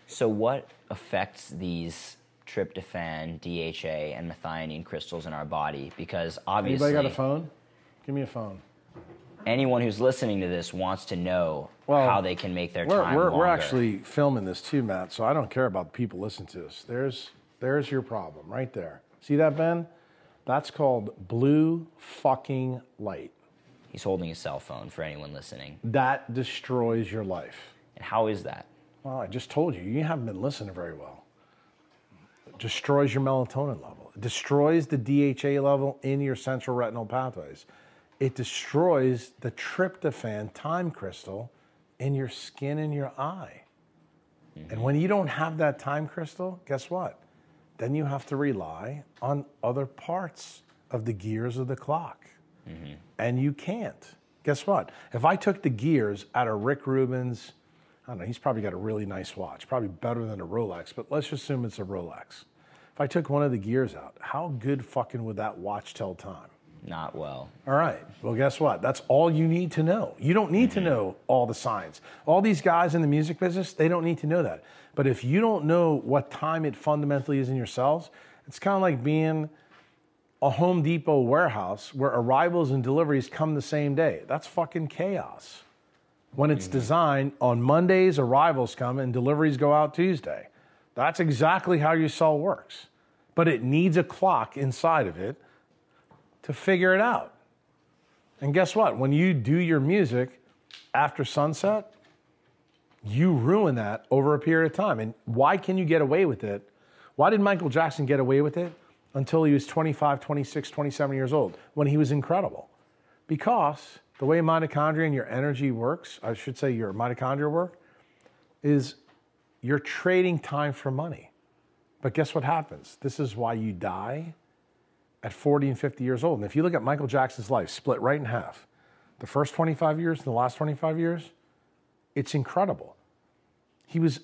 So what affects these tryptophan, DHA, and methionine crystals in our body? Because obviously... Anybody got a phone? Give me a phone. Anyone who's listening to this wants to know how they can make their time longer. We're actually filming this too, Matt, so I don't care about the people listening to this. There's your problem right there. See that, Ben? That's called blue fucking light. He's holding his cell phone for anyone listening. That destroys your life. And how is that? Well, I just told you. You haven't been listening very well. It destroys your melatonin level. It destroys the DHA level in your central retinal pathways. It destroys the tryptophan time crystal in your skin and your eye. Mm-hmm. And when you don't have that time crystal, guess what? Then you have to rely on other parts of the gears of the clock. Mm-hmm. And you can't. Guess what? If I took the gears out of Rick Rubin's, I don't know, he's probably got a really nice watch, probably better than a Rolex, but let's just assume it's a Rolex. If I took one of the gears out, how good fucking would that watch tell time? Not well. All right. Well, guess what? That's all you need to know. You don't need to know all the signs. All these guys in the music business, they don't need to know that. But if you don't know what time it fundamentally is in your cells, it's kind of like being a Home Depot warehouse where arrivals and deliveries come the same day. That's fucking chaos. When it's designed, on Mondays, arrivals come and deliveries go out Tuesday. That's exactly how your cell works. But it needs a clock inside of it to figure it out. And guess what? When you do your music after sunset, you ruin that over a period of time. And why can you get away with it? Why did Michael Jackson get away with it until he was 25, 26, 27 years old, when he was incredible? Because the way mitochondria and your energy works, I should say your mitochondria work, is you're trading time for money. But guess what happens? This is why you die at 40 and 50 years old. And if you look at Michael Jackson's life, split right in half, the first 25 years and the last 25 years, it's incredible. He was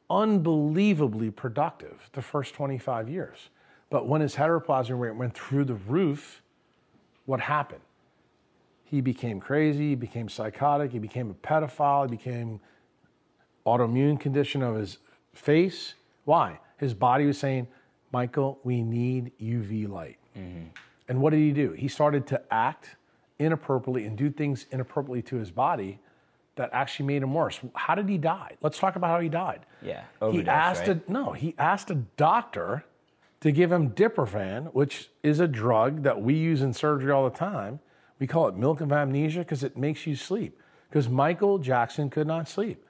unbelievably productive the first 25 years. But when his heteroplasmy rate went through the roof, what happened? He became crazy, he became psychotic, he became a pedophile, he became autoimmune condition of his face. Why? His body was saying, Michael, we need UV light. Mm-hmm. And what did he do? He started to act inappropriately and do things inappropriately to his body that actually made him worse. How did he die? Let's talk about how he died. Yeah, overdose, he asked a doctor to give him Diprovan, which is a drug that we use in surgery all the time. We call it milk of amnesia because it makes you sleep. Because Michael Jackson could not sleep.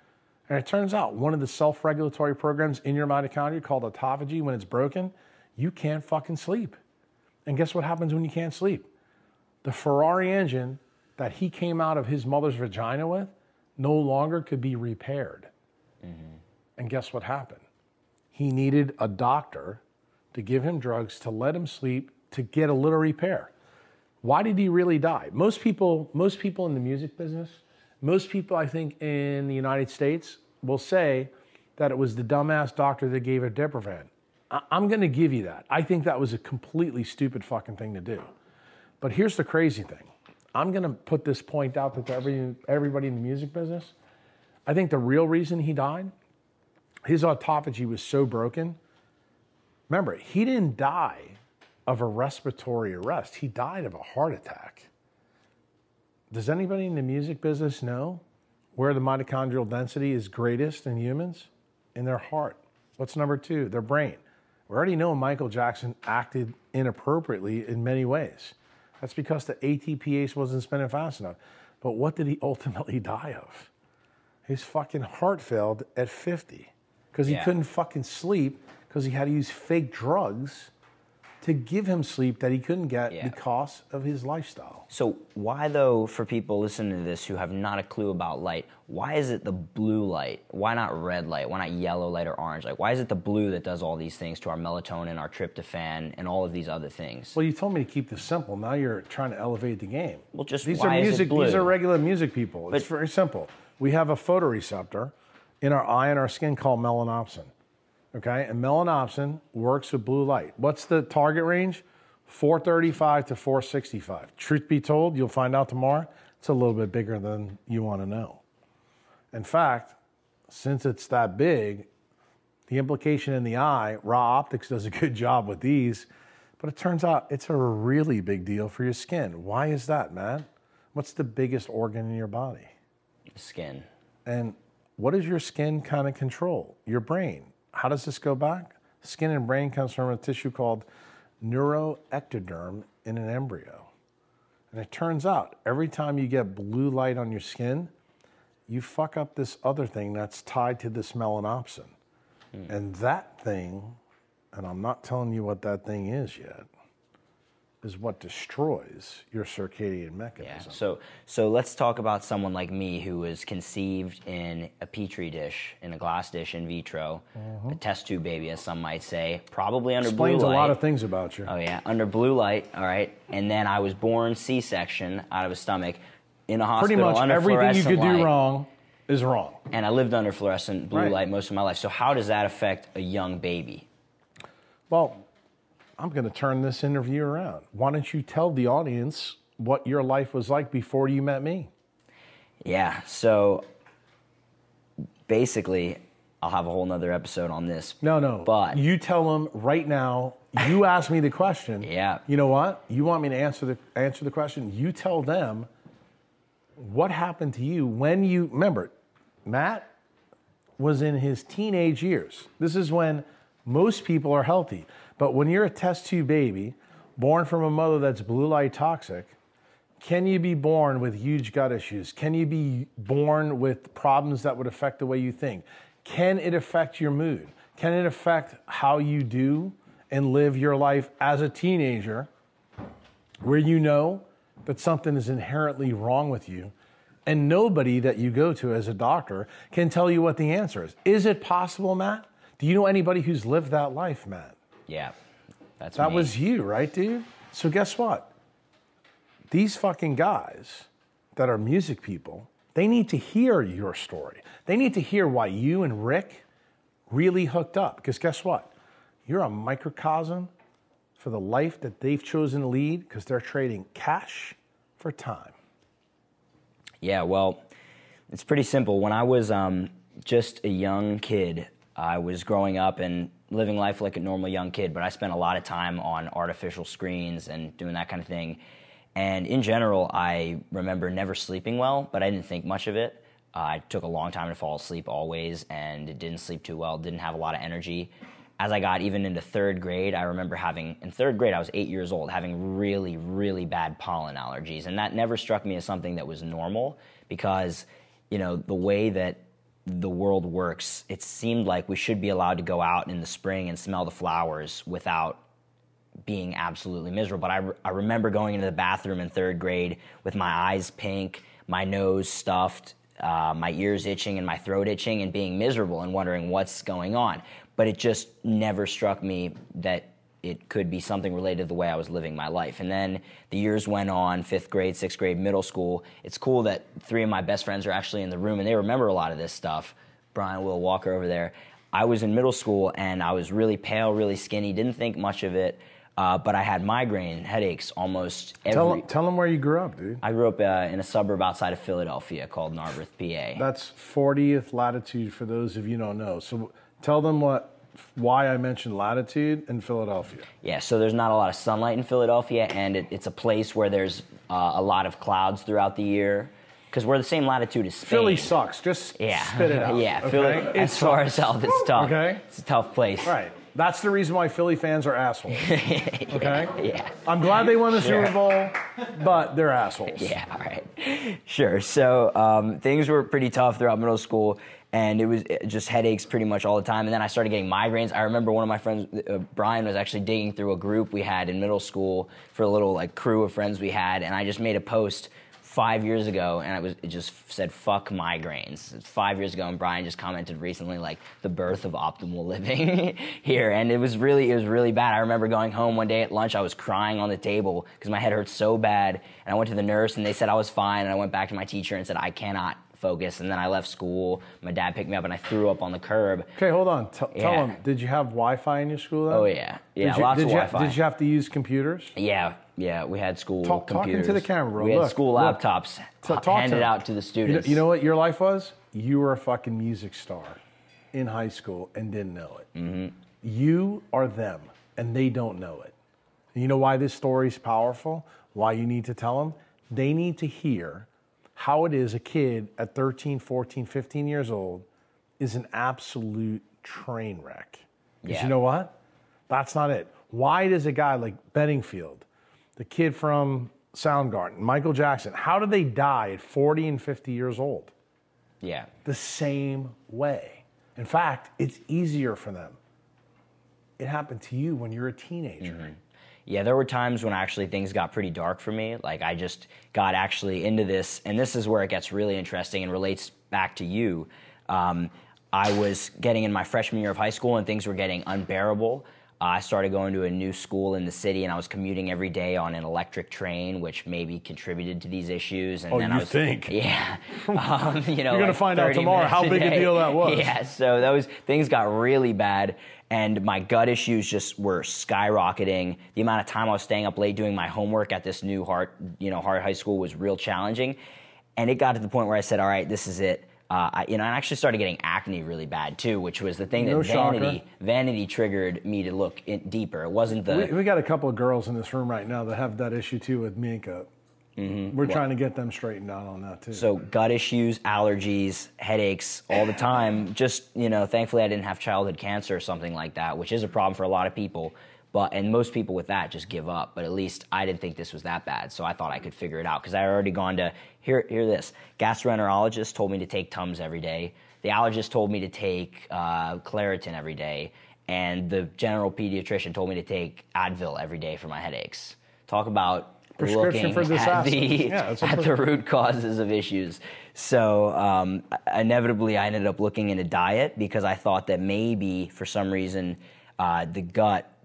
And it turns out one of the self-regulatory programs in your mitochondria called autophagy, when it's broken, you can't fucking sleep. And guess what happens when you can't sleep? The Ferrari engine that he came out of his mother's vagina with no longer could be repaired. Mm-hmm. And guess what happened? He needed a doctor to give him drugs to let him sleep to get a little repair. Why did he really die? Most people in the music business, most people I think in the United States will say that it was the dumbass doctor that gave her Diprovan. I'm going to give you that. I think that was a completely stupid fucking thing to do. But here's the crazy thing. I'm going to put this point out to everybody in the music business. I think the real reason he died, his autophagy was so broken Remember, he didn't die of a respiratory arrest. He died of a heart attack. Does anybody in the music business know where the mitochondrial density is greatest in humans? In their heart. What's number 2? Their brain. We already know Michael Jackson acted inappropriately in many ways. That's because the ATPase wasn't spinning fast enough. But what did he ultimately die of? His fucking heart failed at 50 because he couldn't fucking sleep because he had to use fake drugs to give him sleep that he couldn't get because of his lifestyle. So why, though, for people listening to this who have not a clue about light, why is it the blue light? Why not red light? Why not yellow light or orange light? Why is it the blue that does all these things to our melatonin, our tryptophan, and all of these other things? Well, you told me to keep this simple. Now you're trying to elevate the game. Well, just these why are music. is it blue? These are regular music people. It's very simple. We have a photoreceptor in our eye and our skin called melanopsin. Okay, and melanopsin works with blue light. What's the target range? 435 to 465. Truth be told, you'll find out tomorrow, it's a little bit bigger than you want to know. In fact, since it's that big, the implication in the eye, Raw Optics does a good job with these, but it turns out it's a really big deal for your skin. Why is that, man? What's the biggest organ in your body? Skin. And what does your skin kind of control? Your brain. How does this go back? Skin and brain comes from a tissue called neuroectoderm in an embryo. And it turns out every time you get blue light on your skin, you fuck up this other thing that's tied to this melanopsin. And that thing, and I'm not telling you what that thing is yet, is what destroys your circadian mechanism. Yeah. So let's talk about someone like me who was conceived in a petri dish, in a glass dish in vitro, a test tube baby, as some might say, probably under blue light. Explains a lot of things about you. Oh yeah, under blue light. All right, and then I was born C-section out of a stomach in a hospital. Pretty much under everything you could light. do wrong is wrong. And I lived under fluorescent blue light most of my life. So how does that affect a young baby? Well, I'm going to turn this interview around. Why don't you tell the audience what your life was like before you met me? Yeah, so basically, I'll have a whole nother episode on this. No. But you tell them right now. You asked me the question. Yeah. You know what? You want me to answer the question? You tell them what happened to you when you... Remember, Matt was in his teenage years. This is when most people are healthy. But when you're a test tube baby, born from a mother that's blue light toxic, can you be born with huge gut issues? Can you be born with problems that would affect the way you think? Can it affect your mood? Can it affect how you do and live your life as a teenager, where you know that something is inherently wrong with you, and nobody that you go to as a doctor can tell you what the answer is? Is it possible, Matt? Do you know anybody who's lived that life, Matt? yeah, that Was you, right, dude? So guess what? These fucking guys that are music people, they need to hear your story. They need to hear why you and Rick really hooked up. Because guess what? You're a microcosm for the life that they've chosen to lead, because they're trading cash for time. Yeah, well, it's pretty simple. When I was just a young kid, I was growing up and living life like a normal young kid, but I spent a lot of time on artificial screens and doing that kind of thing. And in general, I remember never sleeping well, but I didn't think much of it. I took a long time to fall asleep always, and didn't sleep too well, didn't have a lot of energy. As I got even into third grade, I remember in third grade, I was 8 years old, having really, really bad pollen allergies. And that never struck me as something that was normal, because, you know, the way that the world works, it seemed like we should be allowed to go out in the spring and smell the flowers without being absolutely miserable. But I remember going into the bathroom in third grade with my eyes pink, my nose stuffed, my ears itching and my throat itching, and being miserable and wondering what's going on. But it just never struck me that it could be something related to the way I was living my life. And then the years went on, 5th grade, 6th grade, middle school. It's cool that 3 of my best friends are actually in the room, and they remember a lot of this stuff. Brian, Will Walker over there. I was in middle school, and I was really pale, really skinny, didn't think much of it, but I had migraine headaches almost every... Tell them where you grew up, dude. I grew up in a suburb outside of Philadelphia called Narberth, PA. That's 40th latitude for those of you who don't know. So tell them what why I mentioned latitude in Philadelphia. Yeah, so there's not a lot of sunlight in Philadelphia, and it's a place where there's a lot of clouds throughout the year. Because we're the same latitude as Spain. Philly sucks. Just spit it out. Yeah, okay? Philly, as far as health, it's tough. Okay? It's a tough place. Right. That's the reason why Philly fans are assholes. Okay? Yeah. I'm glad they won the Super Bowl, but they're assholes. Yeah, all right. Sure. So things were pretty tough throughout middle school, and it was just headaches pretty much all the time. And then I started getting migraines. I remember one of my friends, Brian, was actually digging through a group we had in middle school for a little like crew of friends we had, and I just made a post 5 years ago, and it just said "fuck migraines." It's 5 years ago, and Brian just commented recently, like the birth of optimal living here, and it was really bad. I remember going home one day at lunch, I was crying on the table because my head hurt so bad, and I went to the nurse, and they said I was fine, and I went back to my teacher and said I cannot focus, and then I left school. My dad picked me up, and I threw up on the curb. Okay, hold on. Tell them, did you have Wi-Fi in your school then? Oh yeah, lots of Wi-Fi. Did you have to use computers? Yeah, we had school computers. Talking to the camera, bro. We had school laptops handed out to the students. You know what your life was? You were a fucking music star in high school and didn't know it. Mm-hmm. You are them, and they don't know it. And you know why this story's powerful? Why you need to tell them? They need to hear how it is a kid at 13, 14, 15 years old is an absolute train wreck. Because you know what? That's not it. Why does a guy like Bedingfield, the kid from Soundgarden, Michael Jackson, how do they die at 40 and 50 years old? Yeah. The same way. In fact, it's easier for them. It happened to you when you're a teenager. Mm-hmm. Yeah, there were times when actually things got pretty dark for me. Like I just got actually into this, and this is where it gets really interesting and relates back to you. I was getting in my freshman year of high school, and things were getting unbearable. I started going to a new school in the city, and I was commuting every day on an electric train, which maybe contributed to these issues. And then I was, think? Yeah. You're going to find out tomorrow how big a deal that was. Yeah, so things got really bad, and my gut issues just were skyrocketing. The amount of time I was staying up late doing my homework at this new Hart high school was real challenging, and it got to the point where I said, all right, this is it. I actually started getting acne really bad too, which was the thing that vanity triggered me to look deeper. It wasn't the... We got a couple of girls in this room right now that have that issue too with makeup. Mm-hmm. We're trying to get them straightened out on that too. So gut issues, allergies, headaches all the time. Just, thankfully I didn't have childhood cancer or something like that, which is a problem for a lot of people. And most people with that just give up. But at least I didn't think this was that bad, so I thought I could figure it out because I had already gone to, hear this, gastroenterologist told me to take Tums every day. The allergist told me to take Claritin every day. And the general pediatrician told me to take Advil every day for my headaches. Talk about looking at the root causes of issues. So inevitably I ended up looking into diet because I thought that maybe for some reason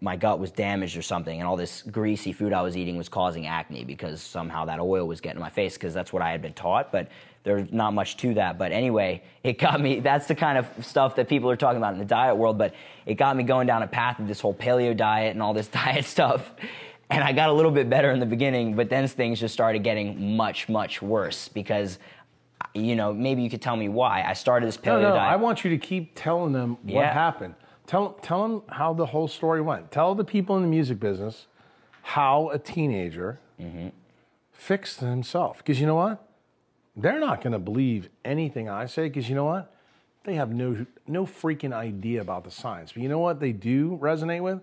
my gut was damaged or something, and all this greasy food I was eating was causing acne because somehow that oil was getting in my face because that's what I had been taught, but there's not much to that. But anyway, it got me, that's the kind of stuff that people are talking about in the diet world, but it got me going down a path of this whole paleo diet and all this diet stuff. And I got a little bit better in the beginning, but then things just started getting much, much worse because, maybe you could tell me why. I started this paleo diet. I want you to keep telling them what happened. Tell them how the whole story went. Tell the people in the music business how a teenager fixed himself. Because you know what? They're not going to believe anything I say because you know what? They have no freaking idea about the science. But you know what they do resonate with?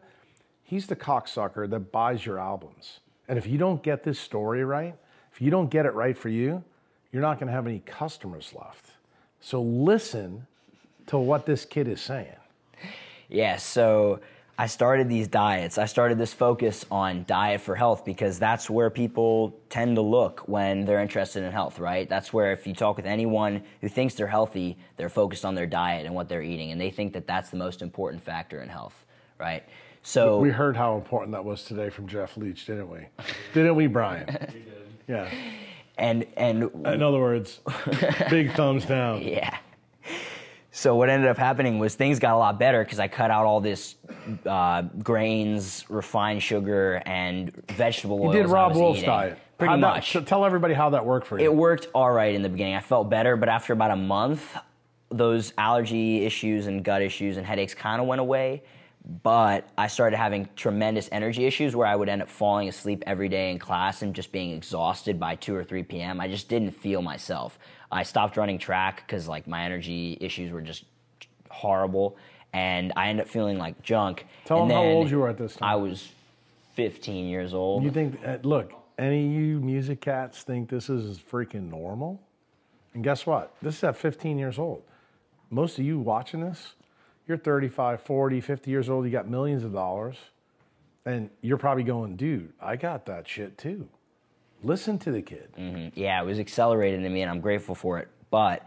He's the cocksucker that buys your albums. And if you don't get this story right, if you don't get it right for you, you're not going to have any customers left. So listen to what this kid is saying. Yeah, so I started these diets. I started this focus on diet for health because that's where people tend to look when they're interested in health, right? That's where if you talk with anyone who thinks they're healthy, they're focused on their diet and what they're eating, and they think that that's the most important factor in health, right? So we heard how important that was today from Jeff Leach, didn't we? Didn't we, Brian? We did. Yeah. And in other words, big thumbs down. Yeah. So what ended up happening was things got a lot better because I cut out all this grains, refined sugar, and vegetable oils. You did Rob Wolf's eating. diet. Pretty much. Tell everybody how that worked for you. It worked all right in the beginning. I felt better, but after about a month, those allergy issues and gut issues and headaches kind of went away, but I started having tremendous energy issues where I would end up falling asleep every day in class and just being exhausted by 2 or 3 p.m. I just didn't feel myself. I stopped running track because like my energy issues were just horrible, and I ended up feeling like junk. Tell them how old you were at this time. I was 15 years old. You think, look, any of you music cats think this is freaking normal? And guess what? This is at 15 years old. Most of you watching this, you're 35, 40, 50 years old, you got millions of dollars, and you're probably going, dude, I got that shit too. Listen to the kid. Mm-hmm. Yeah, it was accelerated in me, and I'm grateful for it. But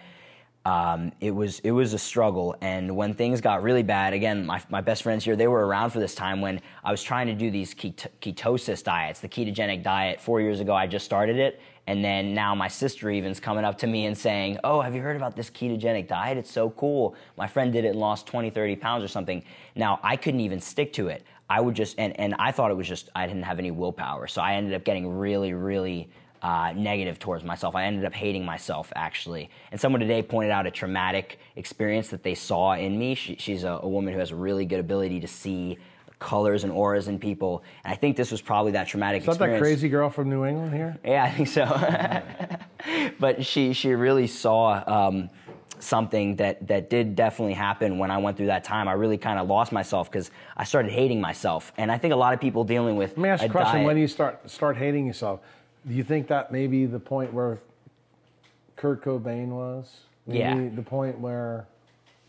it was a struggle, and when things got really bad, again, my best friends here, they were around for this time when I was trying to do these ketosis diets, the ketogenic diet. 4 years ago, I just started it, and then now my sister even's coming up to me and saying, oh, have you heard about this ketogenic diet? It's so cool. My friend did it and lost 20, 30 pounds or something. Now, I couldn't even stick to it. I would just, and I thought it was just, I didn't have any willpower, so I ended up getting really, really negative towards myself. I ended up hating myself, actually. And someone today pointed out a traumatic experience that they saw in me. She's a woman who has a really good ability to see colors and auras in people. And I think this was probably that traumatic experience. Is that that crazy girl from New England here? Yeah, I think so. But she really saw something that did definitely happen when I went through that time. I really kind of lost myself because I started hating myself. And I think a lot of people dealing with Let me ask you a question. diet, when you start hating yourself, do you think that maybe the point where Kurt Cobain was? Maybe the point where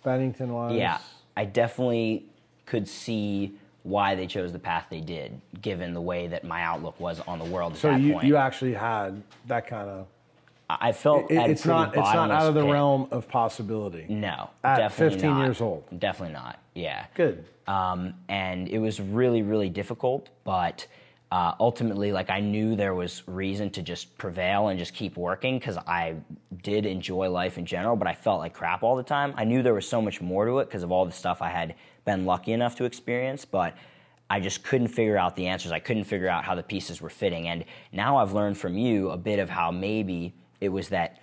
Bennington was? Yeah, I definitely could see why they chose the path they did, given the way that my outlook was on the world at that point. So you actually had that kind of... I felt it's not out of the realm of possibility. No, at definitely 15 not. years old. Definitely not. Yeah. Good. And it was really, really difficult, but ultimately, like, I knew there was reason to just prevail and just keep working because I did enjoy life in general, but I felt like crap all the time. I knew there was so much more to it because of all the stuff I had been lucky enough to experience, but I just couldn't figure out the answers. I couldn't figure out how the pieces were fitting. And now I've learned from you a bit of how maybe it was that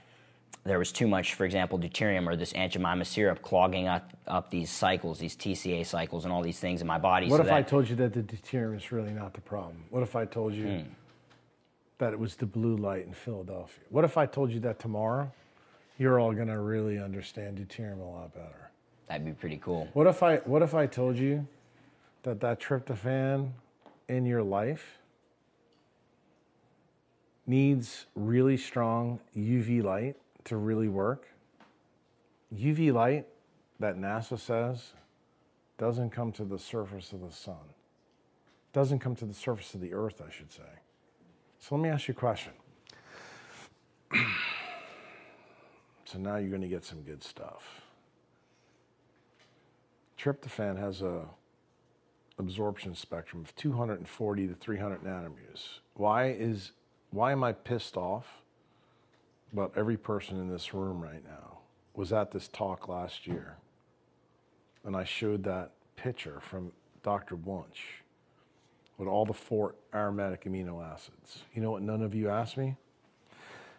there was too much, for example, deuterium or this Aunt Jemima syrup clogging up these cycles, these TCA cycles and all these things in my body. What if I told you that the deuterium is really not the problem? What if I told you that it was the blue light in Philadelphia? What if I told you that tomorrow you're all going to really understand deuterium a lot better? That'd be pretty cool. What if I told you that tryptophan in your life needs really strong UV light to really work? UV light that NASA says doesn't come to the surface of the sun. Doesn't come to the surface of the earth, I should say. So let me ask you a question. So now you're going to get some good stuff. Tryptophan has a absorption spectrum of 240 to 300 nanometers. Why am I pissed off about every person in this room right now? Was at this talk last year, and I showed that picture from Dr. Bunch with all the 4 aromatic amino acids. You know what none of you asked me?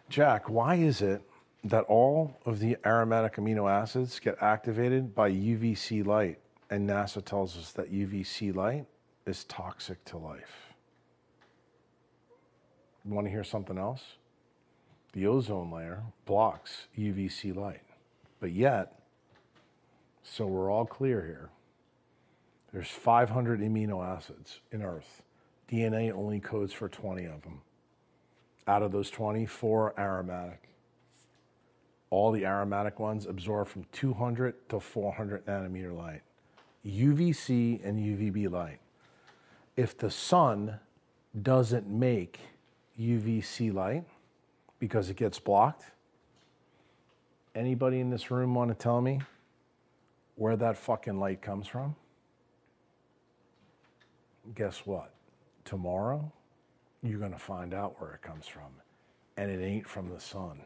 Jack, why is it that all of the aromatic amino acids get activated by UVC light, and NASA tells us that UVC light is toxic to life? You want to hear something else? The ozone layer blocks UVC light. But yet, so we're all clear here, there's 500 amino acids in Earth. DNA only codes for 20 of them. Out of those 20, 4 are aromatic. All the aromatic ones absorb from 200 to 400 nanometer light. UVC and UVB light. If the sun doesn't make UVC light because it gets blocked, anybody in this room want to tell me where that fucking light comes from? Guess what? Tomorrow, you're going to find out where it comes from. And it ain't from the sun.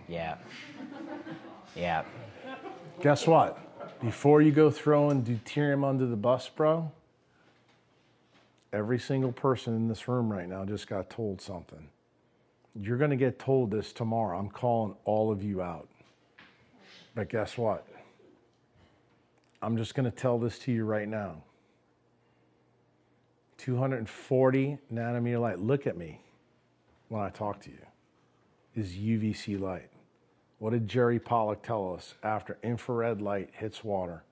Yeah. Yeah. Guess what? Before you go throwing deuterium under the bus, bro, every single person in this room right now just got told something. You're going to get told this tomorrow. I'm calling all of you out. But guess what? I'm just going to tell this to you right now. 240 nanometer light, look at me when I talk to you, is UVC light. What did Jerry Pollock tell us after infrared light hits water?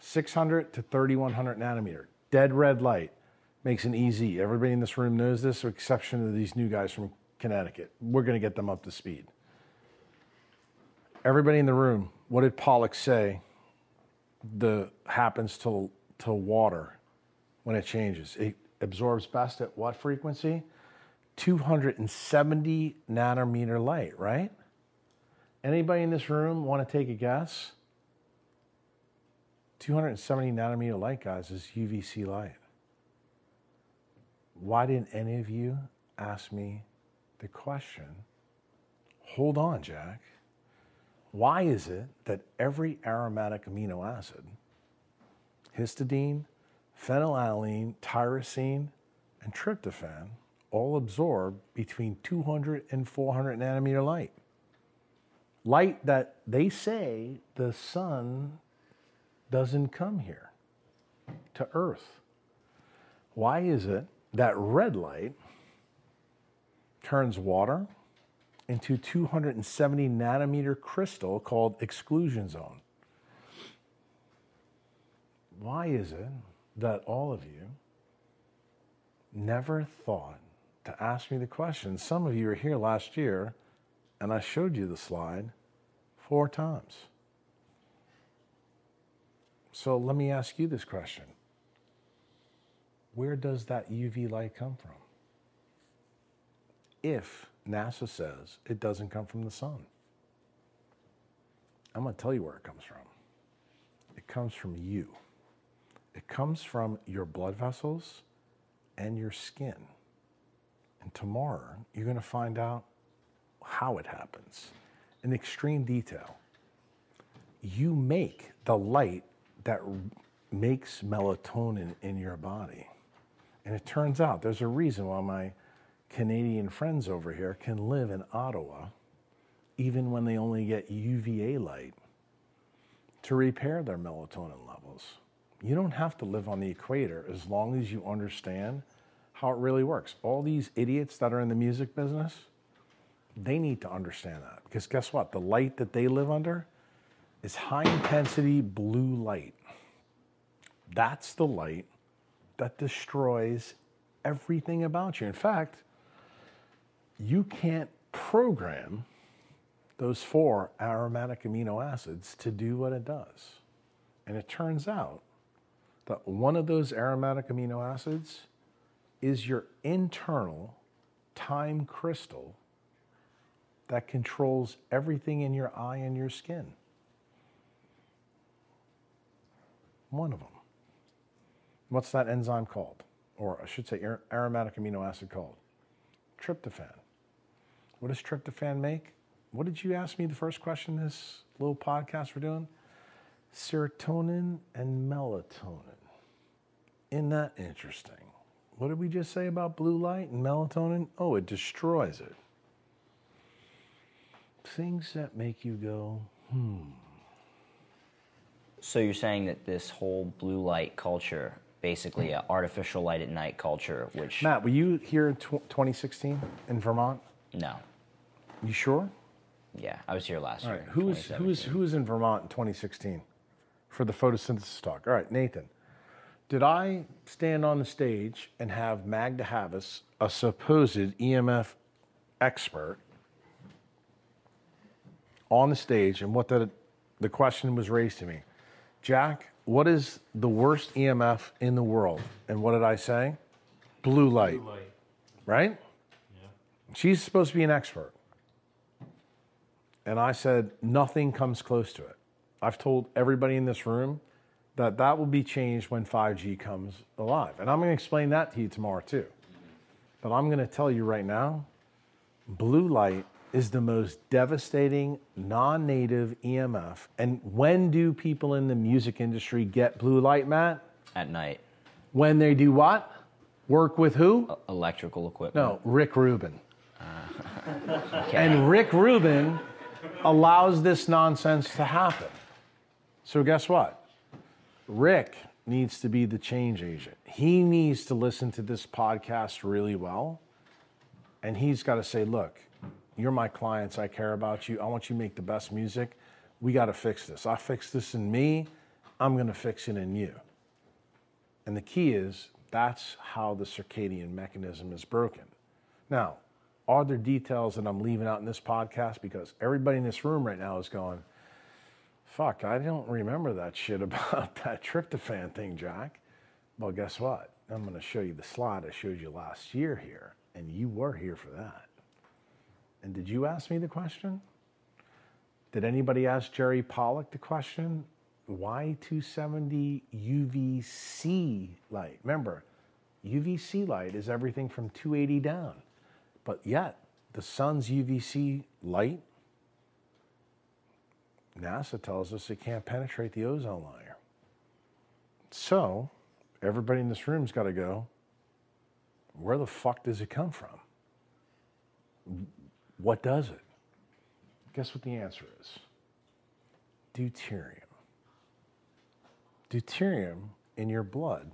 600 to 3100 nanometer. Dead red light makes an EZ. Everybody in this room knows this, with exception of these new guys from Connecticut. We're going to get them up to speed. Everybody in the room, what did Pollock say happens to water when it changes? It absorbs best at what frequency? 270 nanometer light, right? Anybody in this room want to take a guess? 270 nanometer light, guys, is UVC light. Why didn't any of you ask me the question, hold on, Jack, why is it that every aromatic amino acid, histidine, phenylalanine, tyrosine, and tryptophan, all absorb between 200 and 400 nanometer light? Light that they say the sun doesn't come here to Earth. Why is it that red light turns water into 270 nanometer crystal called exclusion zone? Why is it that all of you never thought to ask me the question? Some of you were here last year and I showed you the slide 4 times. So let me ask you this question. Where does that UV light come from? If NASA says it doesn't come from the sun, I'm going to tell you where it comes from. It comes from you. It comes from your blood vessels and your skin. And tomorrow, you're going to find out how it happens in extreme detail. You make the light that makes melatonin in your body. And it turns out there's a reason why my Canadian friends over here can live in Ottawa even when they only get UVA light to repair their melatonin levels. You don't have to live on the equator as long as you understand how it really works. All these idiots that are in the music business, they need to understand that. Because guess what? The light that they live under is high intensity blue light. That's the light that destroys everything about you. In fact, you can't program those 4 aromatic amino acids to do what it does. And it turns out that one of those aromatic amino acids is your internal time crystal that controls everything in your eye and your skin. One of them. What's that enzyme called? Or I should say aromatic amino acid called? Tryptophan. What does tryptophan make? What did you ask me the first question this little podcast we're doing? Serotonin and melatonin. Isn't that interesting? What did we just say about blue light and melatonin? Oh, it destroys it. Things that make you go, So you're saying that this whole blue light culture, basically an artificial light at night culture, which... Matt, were you here in 2016 in Vermont? No. You sure? Yeah, I was here last All year. right, who was in Vermont in 2016 for the photosynthesis talk? All right, Nathan. Did I stand on the stage and have Magda Havas, a supposed EMF expert, on the stage, and what the question was raised to me? Jack, what is the worst EMF in the world? And what did I say? Blue light. Blue light. Right? Yeah. She's supposed to be an expert. And I said, nothing comes close to it. I've told everybody in this room that will be changed when 5G comes alive. And I'm going to explain that to you tomorrow too. But I'm going to tell you right now, blue light is the most devastating non-native EMF. And when do people in the music industry get blue light, Matt? At night. When they do what? Work with who? Electrical equipment. No, Rick Rubin. Okay. And Rick Rubin allows this nonsense to happen. So guess what? Rick needs to be the change agent. He needs to listen to this podcast really well. And he's got to say, look, you're my clients. I care about you. I want you to make the best music. We got to fix this. I fixed this in me. I'm going to fix it in you. And the key is that's how the circadian mechanism is broken. Now, are there details that I'm leaving out in this podcast? Because everybody in this room right now is going, fuck, I don't remember that shit about that tryptophan thing, Jack. Well, guess what? I'm going to show you the slide I showed you last year here, and you were here for that. And did you ask me the question? Did anybody ask Jerry Pollock the question? Why 270 UVC light? Remember, UVC light is everything from 280 down. But yet, the sun's UVC light, NASA tells us it can't penetrate the ozone layer. So, everybody in this room's got to go, where the fuck does it come from? What does it? Guess what the answer is? Deuterium. Deuterium in your blood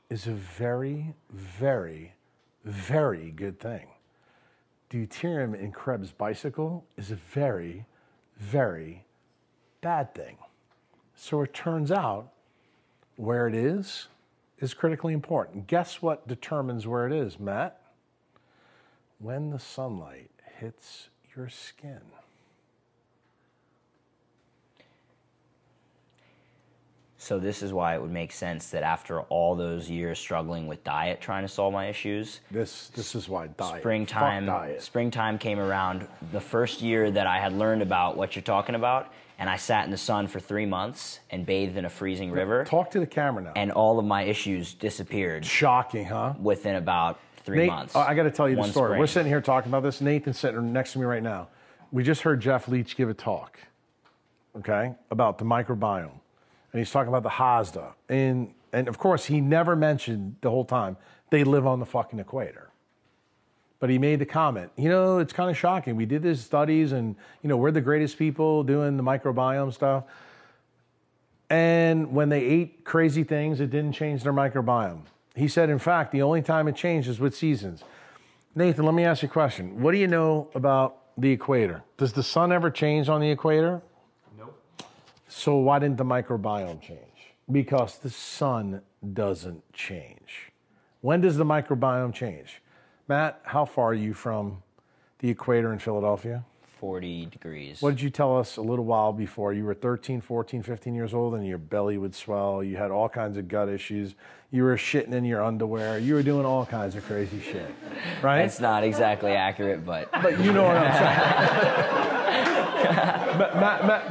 is a very, very, very good thing. Deuterium in Krebs' bicycle is a very, very bad thing. So it turns out where it is critically important. Guess what determines where it is, Matt? When the sunlight hits your skin. So this is why it would make sense that after all those years struggling with diet, trying to solve my issues, This is why diet. Springtime came around the first year that I had learned about what you're talking about, and I sat in the sun for 3 months and bathed in a freezing river. Talk to the camera now. And all of my issues disappeared. Shocking, huh? Within about 3 months. I got to tell you the story. Spring. We're sitting here talking about this. Nathan's sitting next to me right now. We just heard Jeff Leach give a talk, okay, about the microbiome. And he's talking about the Hasda. And of course, he never mentioned the whole time they live on the fucking equator. But he made the comment, it's kind of shocking. We did these studies and, we're the greatest people doing the microbiome stuff. And when they ate crazy things, it didn't change their microbiome. He said, in fact, the only time it changes with seasons. Nathan, let me ask you a question. What do you know about the equator? Does the sun ever change on the equator? So why didn't the microbiome change? Because the sun doesn't change. When does the microbiome change? Matt, how far are you from the equator in Philadelphia? 40 degrees. What did you tell us a little while before? You were 13, 14, 15 years old and your belly would swell. You had all kinds of gut issues. You were shitting in your underwear. You were doing all kinds of crazy shit, right? It's not exactly accurate, but... But you know what I'm saying.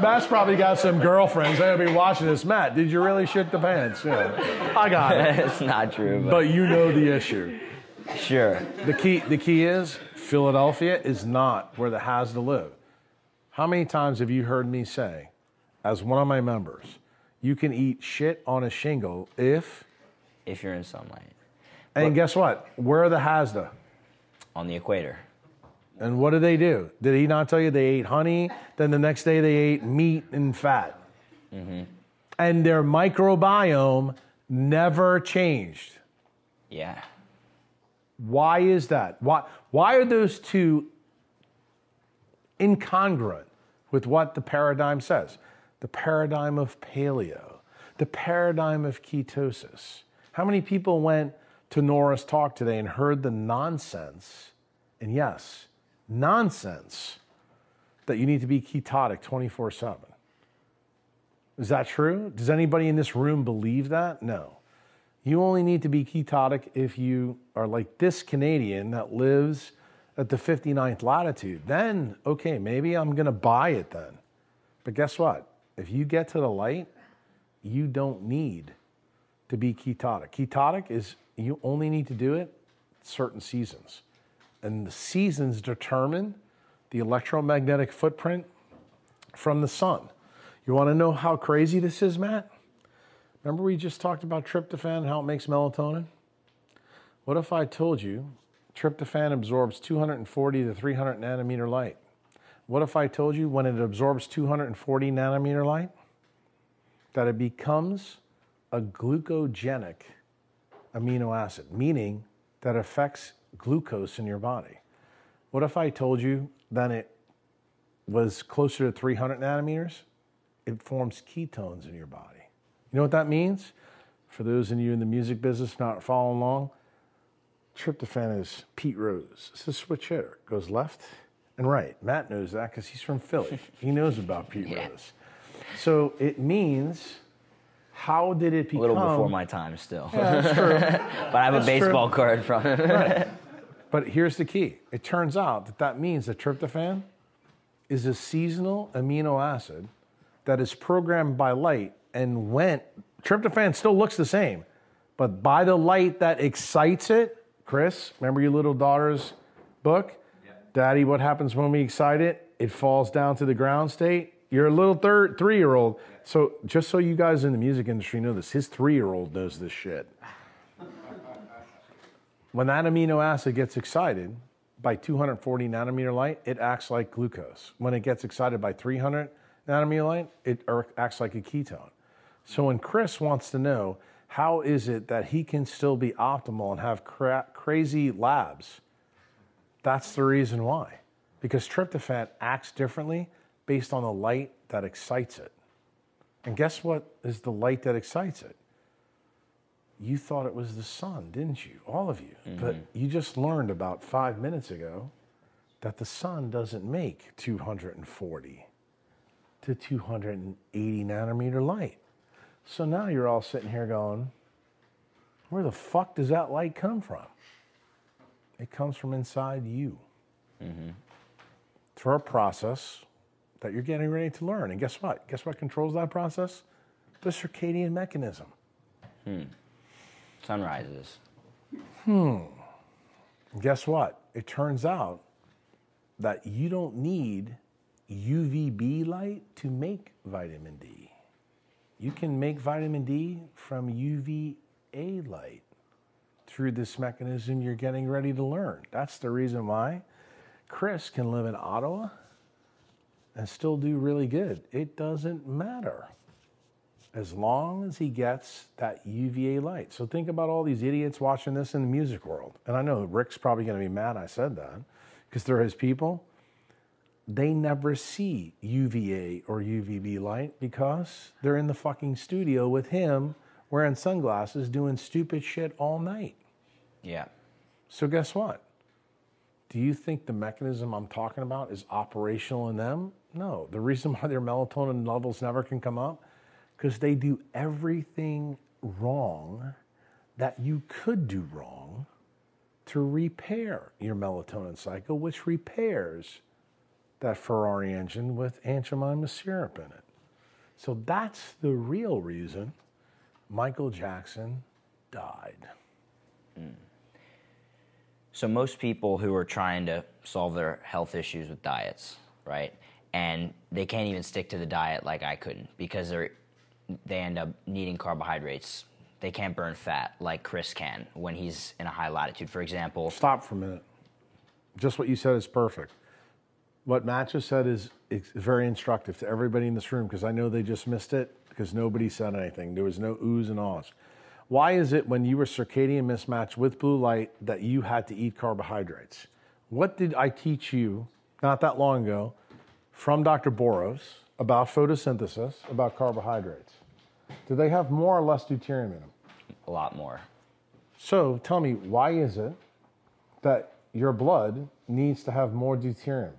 Matt's probably got some girlfriends. They'll be watching this. Matt, did you really shit the pants? Yeah. I got it. It's not true. But you know the issue. Sure. The key is Philadelphia is not where the Hasda live. How many times have you heard me say, as one of my members, you can eat shit on a shingle if you're in sunlight. And guess what? Where are the Hasda? On the equator. And what did they do? Did he not tell you they ate honey? Then the next day they ate meat and fat. Mm-hmm. And their microbiome never changed. Yeah. Why is that? Why are those two incongruent with what the paradigm says? The paradigm of paleo, the paradigm of ketosis. How many people went to Nora's talk today and heard the nonsense, and yes, nonsense, that you need to be ketotic 24/7? Is that true? Does anybody in this room believe that? No. You only need to be ketotic if you are like this Canadian that lives at the 59th latitude. Then, okay, maybe I'm going to buy it then. But guess what? If you get to the light, you don't need to be ketotic. Ketotic is, you only need to do it certain seasons. And the seasons determine the electromagnetic footprint from the sun. You want to know how crazy this is, Matt? Remember we just talked about tryptophan and how it makes melatonin? What if I told you Tryptophan absorbs 240 to 300 nanometer light. What if I told you when it absorbs 240 nanometer light, that it becomes a glucogenic amino acid, meaning that affects glucose in your body? What if I told you that it was closer to 300 nanometers? It forms ketones in your body. You know what that means? For those of you in the music business not following along, tryptophan is Pete Rose. It's a switch hitter. Goes left and right. Matt knows that because he's from Philly. He knows about Pete Rose. So it means, how did it become? A little before my time still. Yeah, that's true. But I have a baseball card from him. Right. But here's the key. It turns out that that means that tryptophan is a seasonal amino acid that is programmed by light, and when tryptophan still looks the same, but by the light that excites it. Chris, remember your little daughter's book? Yeah. Daddy, what happens when we excite it? It falls down to the ground state. You're a little 3-year-old. Yeah. So just so you guys in the music industry know this, his 3-year-old knows this shit. When that amino acid gets excited by 240 nanometer light, it acts like glucose. When it gets excited by 300 nanometer light, it acts like a ketone. So when Chris wants to know, how is it that he can still be optimal and have crazy labs? That's the reason why. Because tryptophan acts differently based on the light that excites it. And guess what is the light that excites it? You thought it was the sun, didn't you? All of you. Mm-hmm. But you just learned about 5 minutes ago that the sun doesn't make 240 to 280 nanometer light. So now you're all sitting here going, where the fuck does that light come from? It comes from inside you. Mm-hmm. Through a process that you're getting ready to learn. And guess what? Guess what controls that process? The circadian mechanism. Sunrises. Guess what? It turns out that you don't need UVB light to make vitamin D. You can make vitamin D from UVA light through this mechanism you're getting ready to learn. That's the reason why Chris can live in Ottawa and still do really good. It doesn't matter as long as he gets that UVA light. So think about all these idiots watching this in the music world. And I know Rick's probably going to be mad I said that because they're his people. They never see UVA or UVB light because they're in the fucking studio with him wearing sunglasses doing stupid shit all night. Yeah. So guess what? Do you think the mechanism I'm talking about is operational in them? No. The reason why their melatonin levels never can come up, because they do everything wrong that you could do wrong to repair your melatonin cycle, which repairs that Ferrari engine with Aunt Jemima's syrup in it. So that's the real reason Michael Jackson died. So most people who are trying to solve their health issues with diets, right? And they can't even stick to the diet like I couldn't because they end up needing carbohydrates. They can't burn fat like Chris can when he's in a high latitude, for example. Stop for a minute. Just what you said is perfect. What Matt just said is very instructive to everybody in this room because I know they just missed it because nobody said anything. There was no oohs and ahs. Why is it when you were circadian mismatch with blue light that you had to eat carbohydrates? What did I teach you not that long ago from Dr. Boros about photosynthesis, about carbohydrates? Do they have more or less deuterium in them? A lot more. So tell me, why is it that your blood needs to have more deuterium?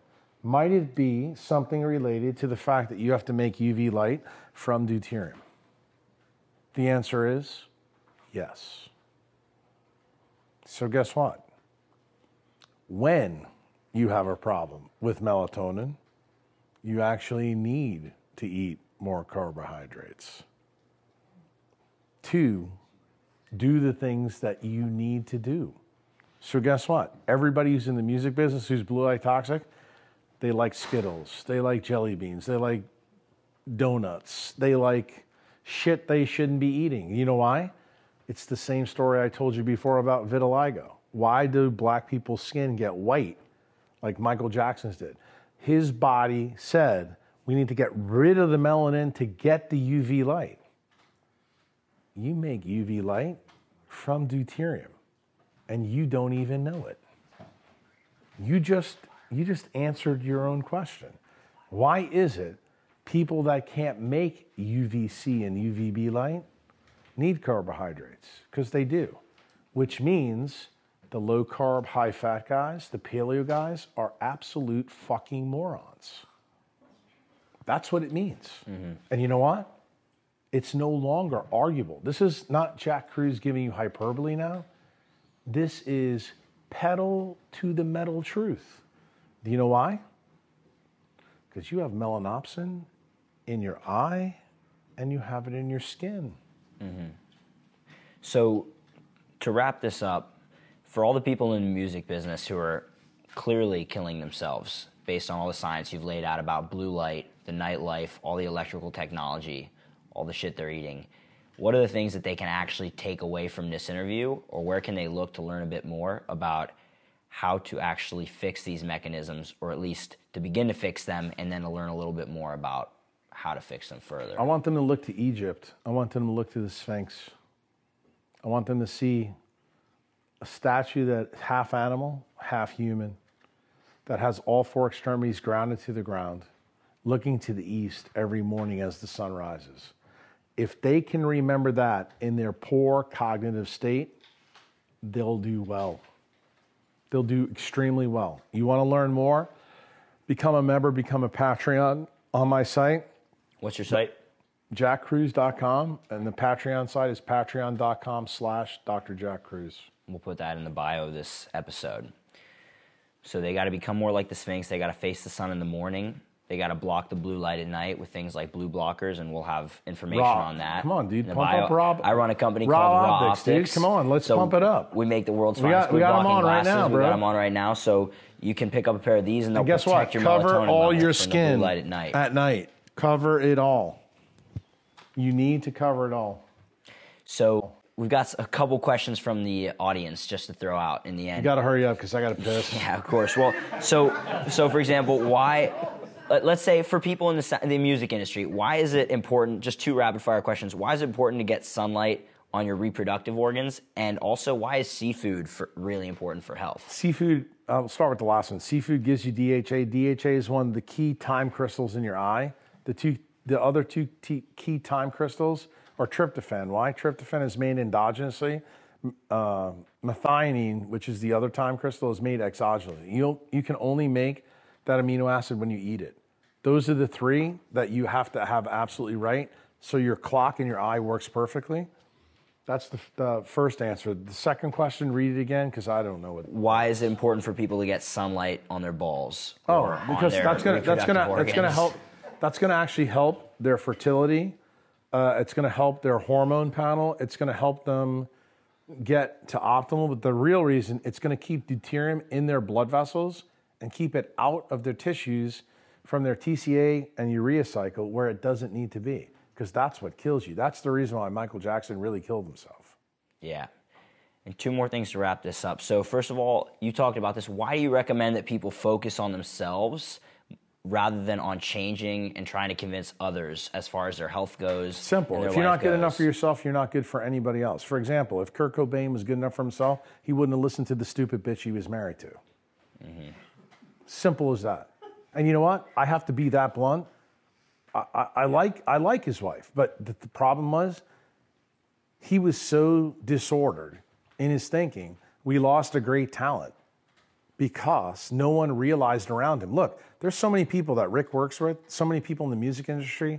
Might it be something related to the fact that you have to make UV light from deuterium? The answer is yes. So guess what? When you have a problem with melatonin, you actually need to eat more carbohydrates to do the things that you need to do. So guess what? Everybody who's in the music business who's blue light toxic, they like Skittles, they like jelly beans, they like donuts, they like shit they shouldn't be eating. You know why? It's the same story I told you before about vitiligo. Why do black people's skin get white like Michael Jackson's did? His body said, we need to get rid of the melanin to get the UV light. You make UV light from deuterium, and you don't even know it. You just answered your own question. Why is it people that can't make UVC and UVB light need carbohydrates? Because they do, which means the low carb, high fat guys, the paleo guys are absolute fucking morons. That's what it means. Mm-hmm. And you know what? It's no longer arguable. This is not Jack Cruz giving you hyperbole now. This is pedal to the metal truth. Do you know why? Because you have melanopsin in your eye and you have it in your skin. Mm-hmm. So to wrap this up, for all the people in the music business who are clearly killing themselves based on all the science you've laid out about blue light, the nightlife, all the electrical technology, all the shit they're eating, what are the things that they can actually take away from this interview, or where can they look to learn a bit more about how to actually fix these mechanisms, or at least to begin to fix them, and then to learn a little bit more about how to fix them further? I want them to look to Egypt. I want them to look to the Sphinx. I want them to see a statue that's half animal, half human, that has all four extremities grounded to the ground, looking to the east every morning as the sun rises. If they can remember that in their poor cognitive state, they'll do well. They'll do extremely well. You want to learn more? Become a member, become a Patreon on my site. What's your site? JackCruz.com, and the Patreon site is patreon.com/Dr. Jack Cruz. We'll put that in the bio of this episode. So they got to become more like the Sphinx. They got to face the sun in the morning. They got to block the blue light at night with things like blue blockers, and we'll have information on that. Come on, dude. Pump bio. up Rob. I run a company called Raw Optics. Dude. Come on, let's pump it up. We make the world's finest blue blocking glasses. We got them on right now, so you can pick up a pair of these, and they'll protect your melatonin Cover all your from skin the blue light at night. At night. Cover it all. You need to cover it all. So we've got a couple questions from the audience just to throw out in the end. You got to hurry up because I got to piss. Yeah, of course. Well, so for example, why? Let's say for people in the music industry, why is it important? Just two rapid fire questions. Why is it important to get sunlight on your reproductive organs, and also why is seafood really important for health? Seafood. I'll start with the last one. Seafood gives you DHA. DHA is one of the key time crystals in your eye. The other two key time crystals are tryptophan. Why? Tryptophan is made endogenously. Methionine, which is the other time crystal, is made exogenously. You can only make that amino acid when you eat it. Those are the three that you have to have absolutely right, so your clock in your eye works perfectly. That's the first answer. The second question, read it again, because I don't know what. Why is it important for people to get sunlight on their balls? Oh, because that's gonna help. That's gonna actually help their fertility. It's gonna help their hormone panel. It's gonna help them get to optimal. But the real reason, it's gonna keep deuterium in their blood vessels and keep it out of their tissues from their TCA and urea cycle where it doesn't need to be, because that's what kills you. That's the reason why Michael Jackson really killed himself. Yeah. And two more things to wrap this up. So first of all, you talked about this. Why do you recommend that people focus on themselves rather than on changing and trying to convince others as far as their health goes? Simple. If you're not good enough for yourself, you're not good for anybody else. For example, if Kurt Cobain was good enough for himself, he wouldn't have listened to the stupid bitch he was married to. Mm-hmm. Simple as that. And you know what? I have to be that blunt. I like his wife, but the problem was he was so disordered in his thinking, we lost a great talent because no one realized around him. Look, there's so many people that Rick works with, so many people in the music industry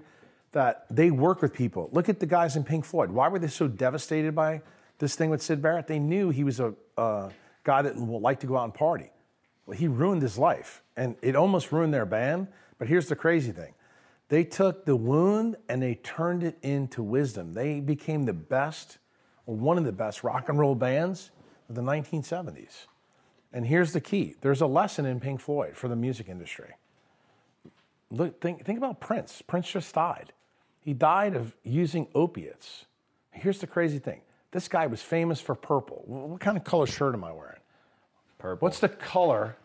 that they work with people. Look at the guys in Pink Floyd. Why were they so devastated by this thing with Syd Barrett? They knew he was a guy that liked to go out and party. Well, he ruined his life, and it almost ruined their band. But here's the crazy thing. They took the wound and they turned it into wisdom. They became the best, or one of the best rock and roll bands of the 1970s. And here's the key. There's a lesson in Pink Floyd for the music industry. Look, think about Prince. Prince just died. He died of using opiates. Here's the crazy thing. This guy was famous for purple. What kind of color shirt am I wearing? Purple. What's the color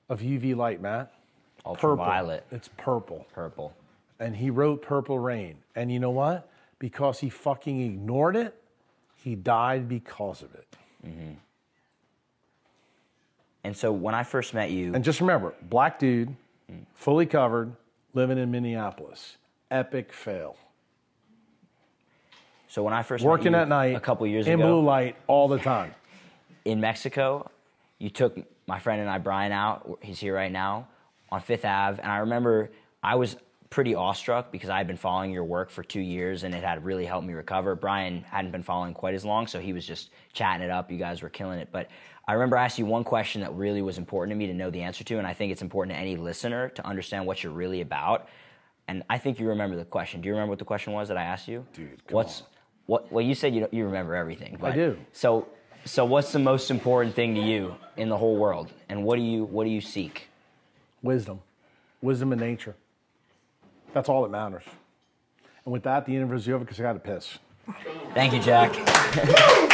of UV light, Matt? Ultraviolet. Purple. It's purple. Purple. And he wrote Purple Rain. And you know what? Because he fucking ignored it, he died because of it. Mm-hmm. And so when I first met you... And just remember, black dude, fully covered, living in Minneapolis. Epic fail. So when I first working met you at night, a couple years ago... in blue light all the time. In Mexico, you took my friend and I, Brian, out. He's here right now on Fifth Ave. And I remember I was pretty awestruck because I had been following your work for 2 years and it had really helped me recover. Brian hadn't been following quite as long, so he was just chatting it up. You guys were killing it. But I remember asking you one question that really was important to me to know the answer to, and I think it's important to any listener to understand what you're really about. And I think you remember the question. Do you remember what the question was that I asked you? Dude, come on. Well, you said you remember everything. But, I do. So what's the most important thing to you in the whole world? And what do you seek? Wisdom. Wisdom in nature. That's all that matters. And with that, the universe is over because I got to piss. Thank you, Jack.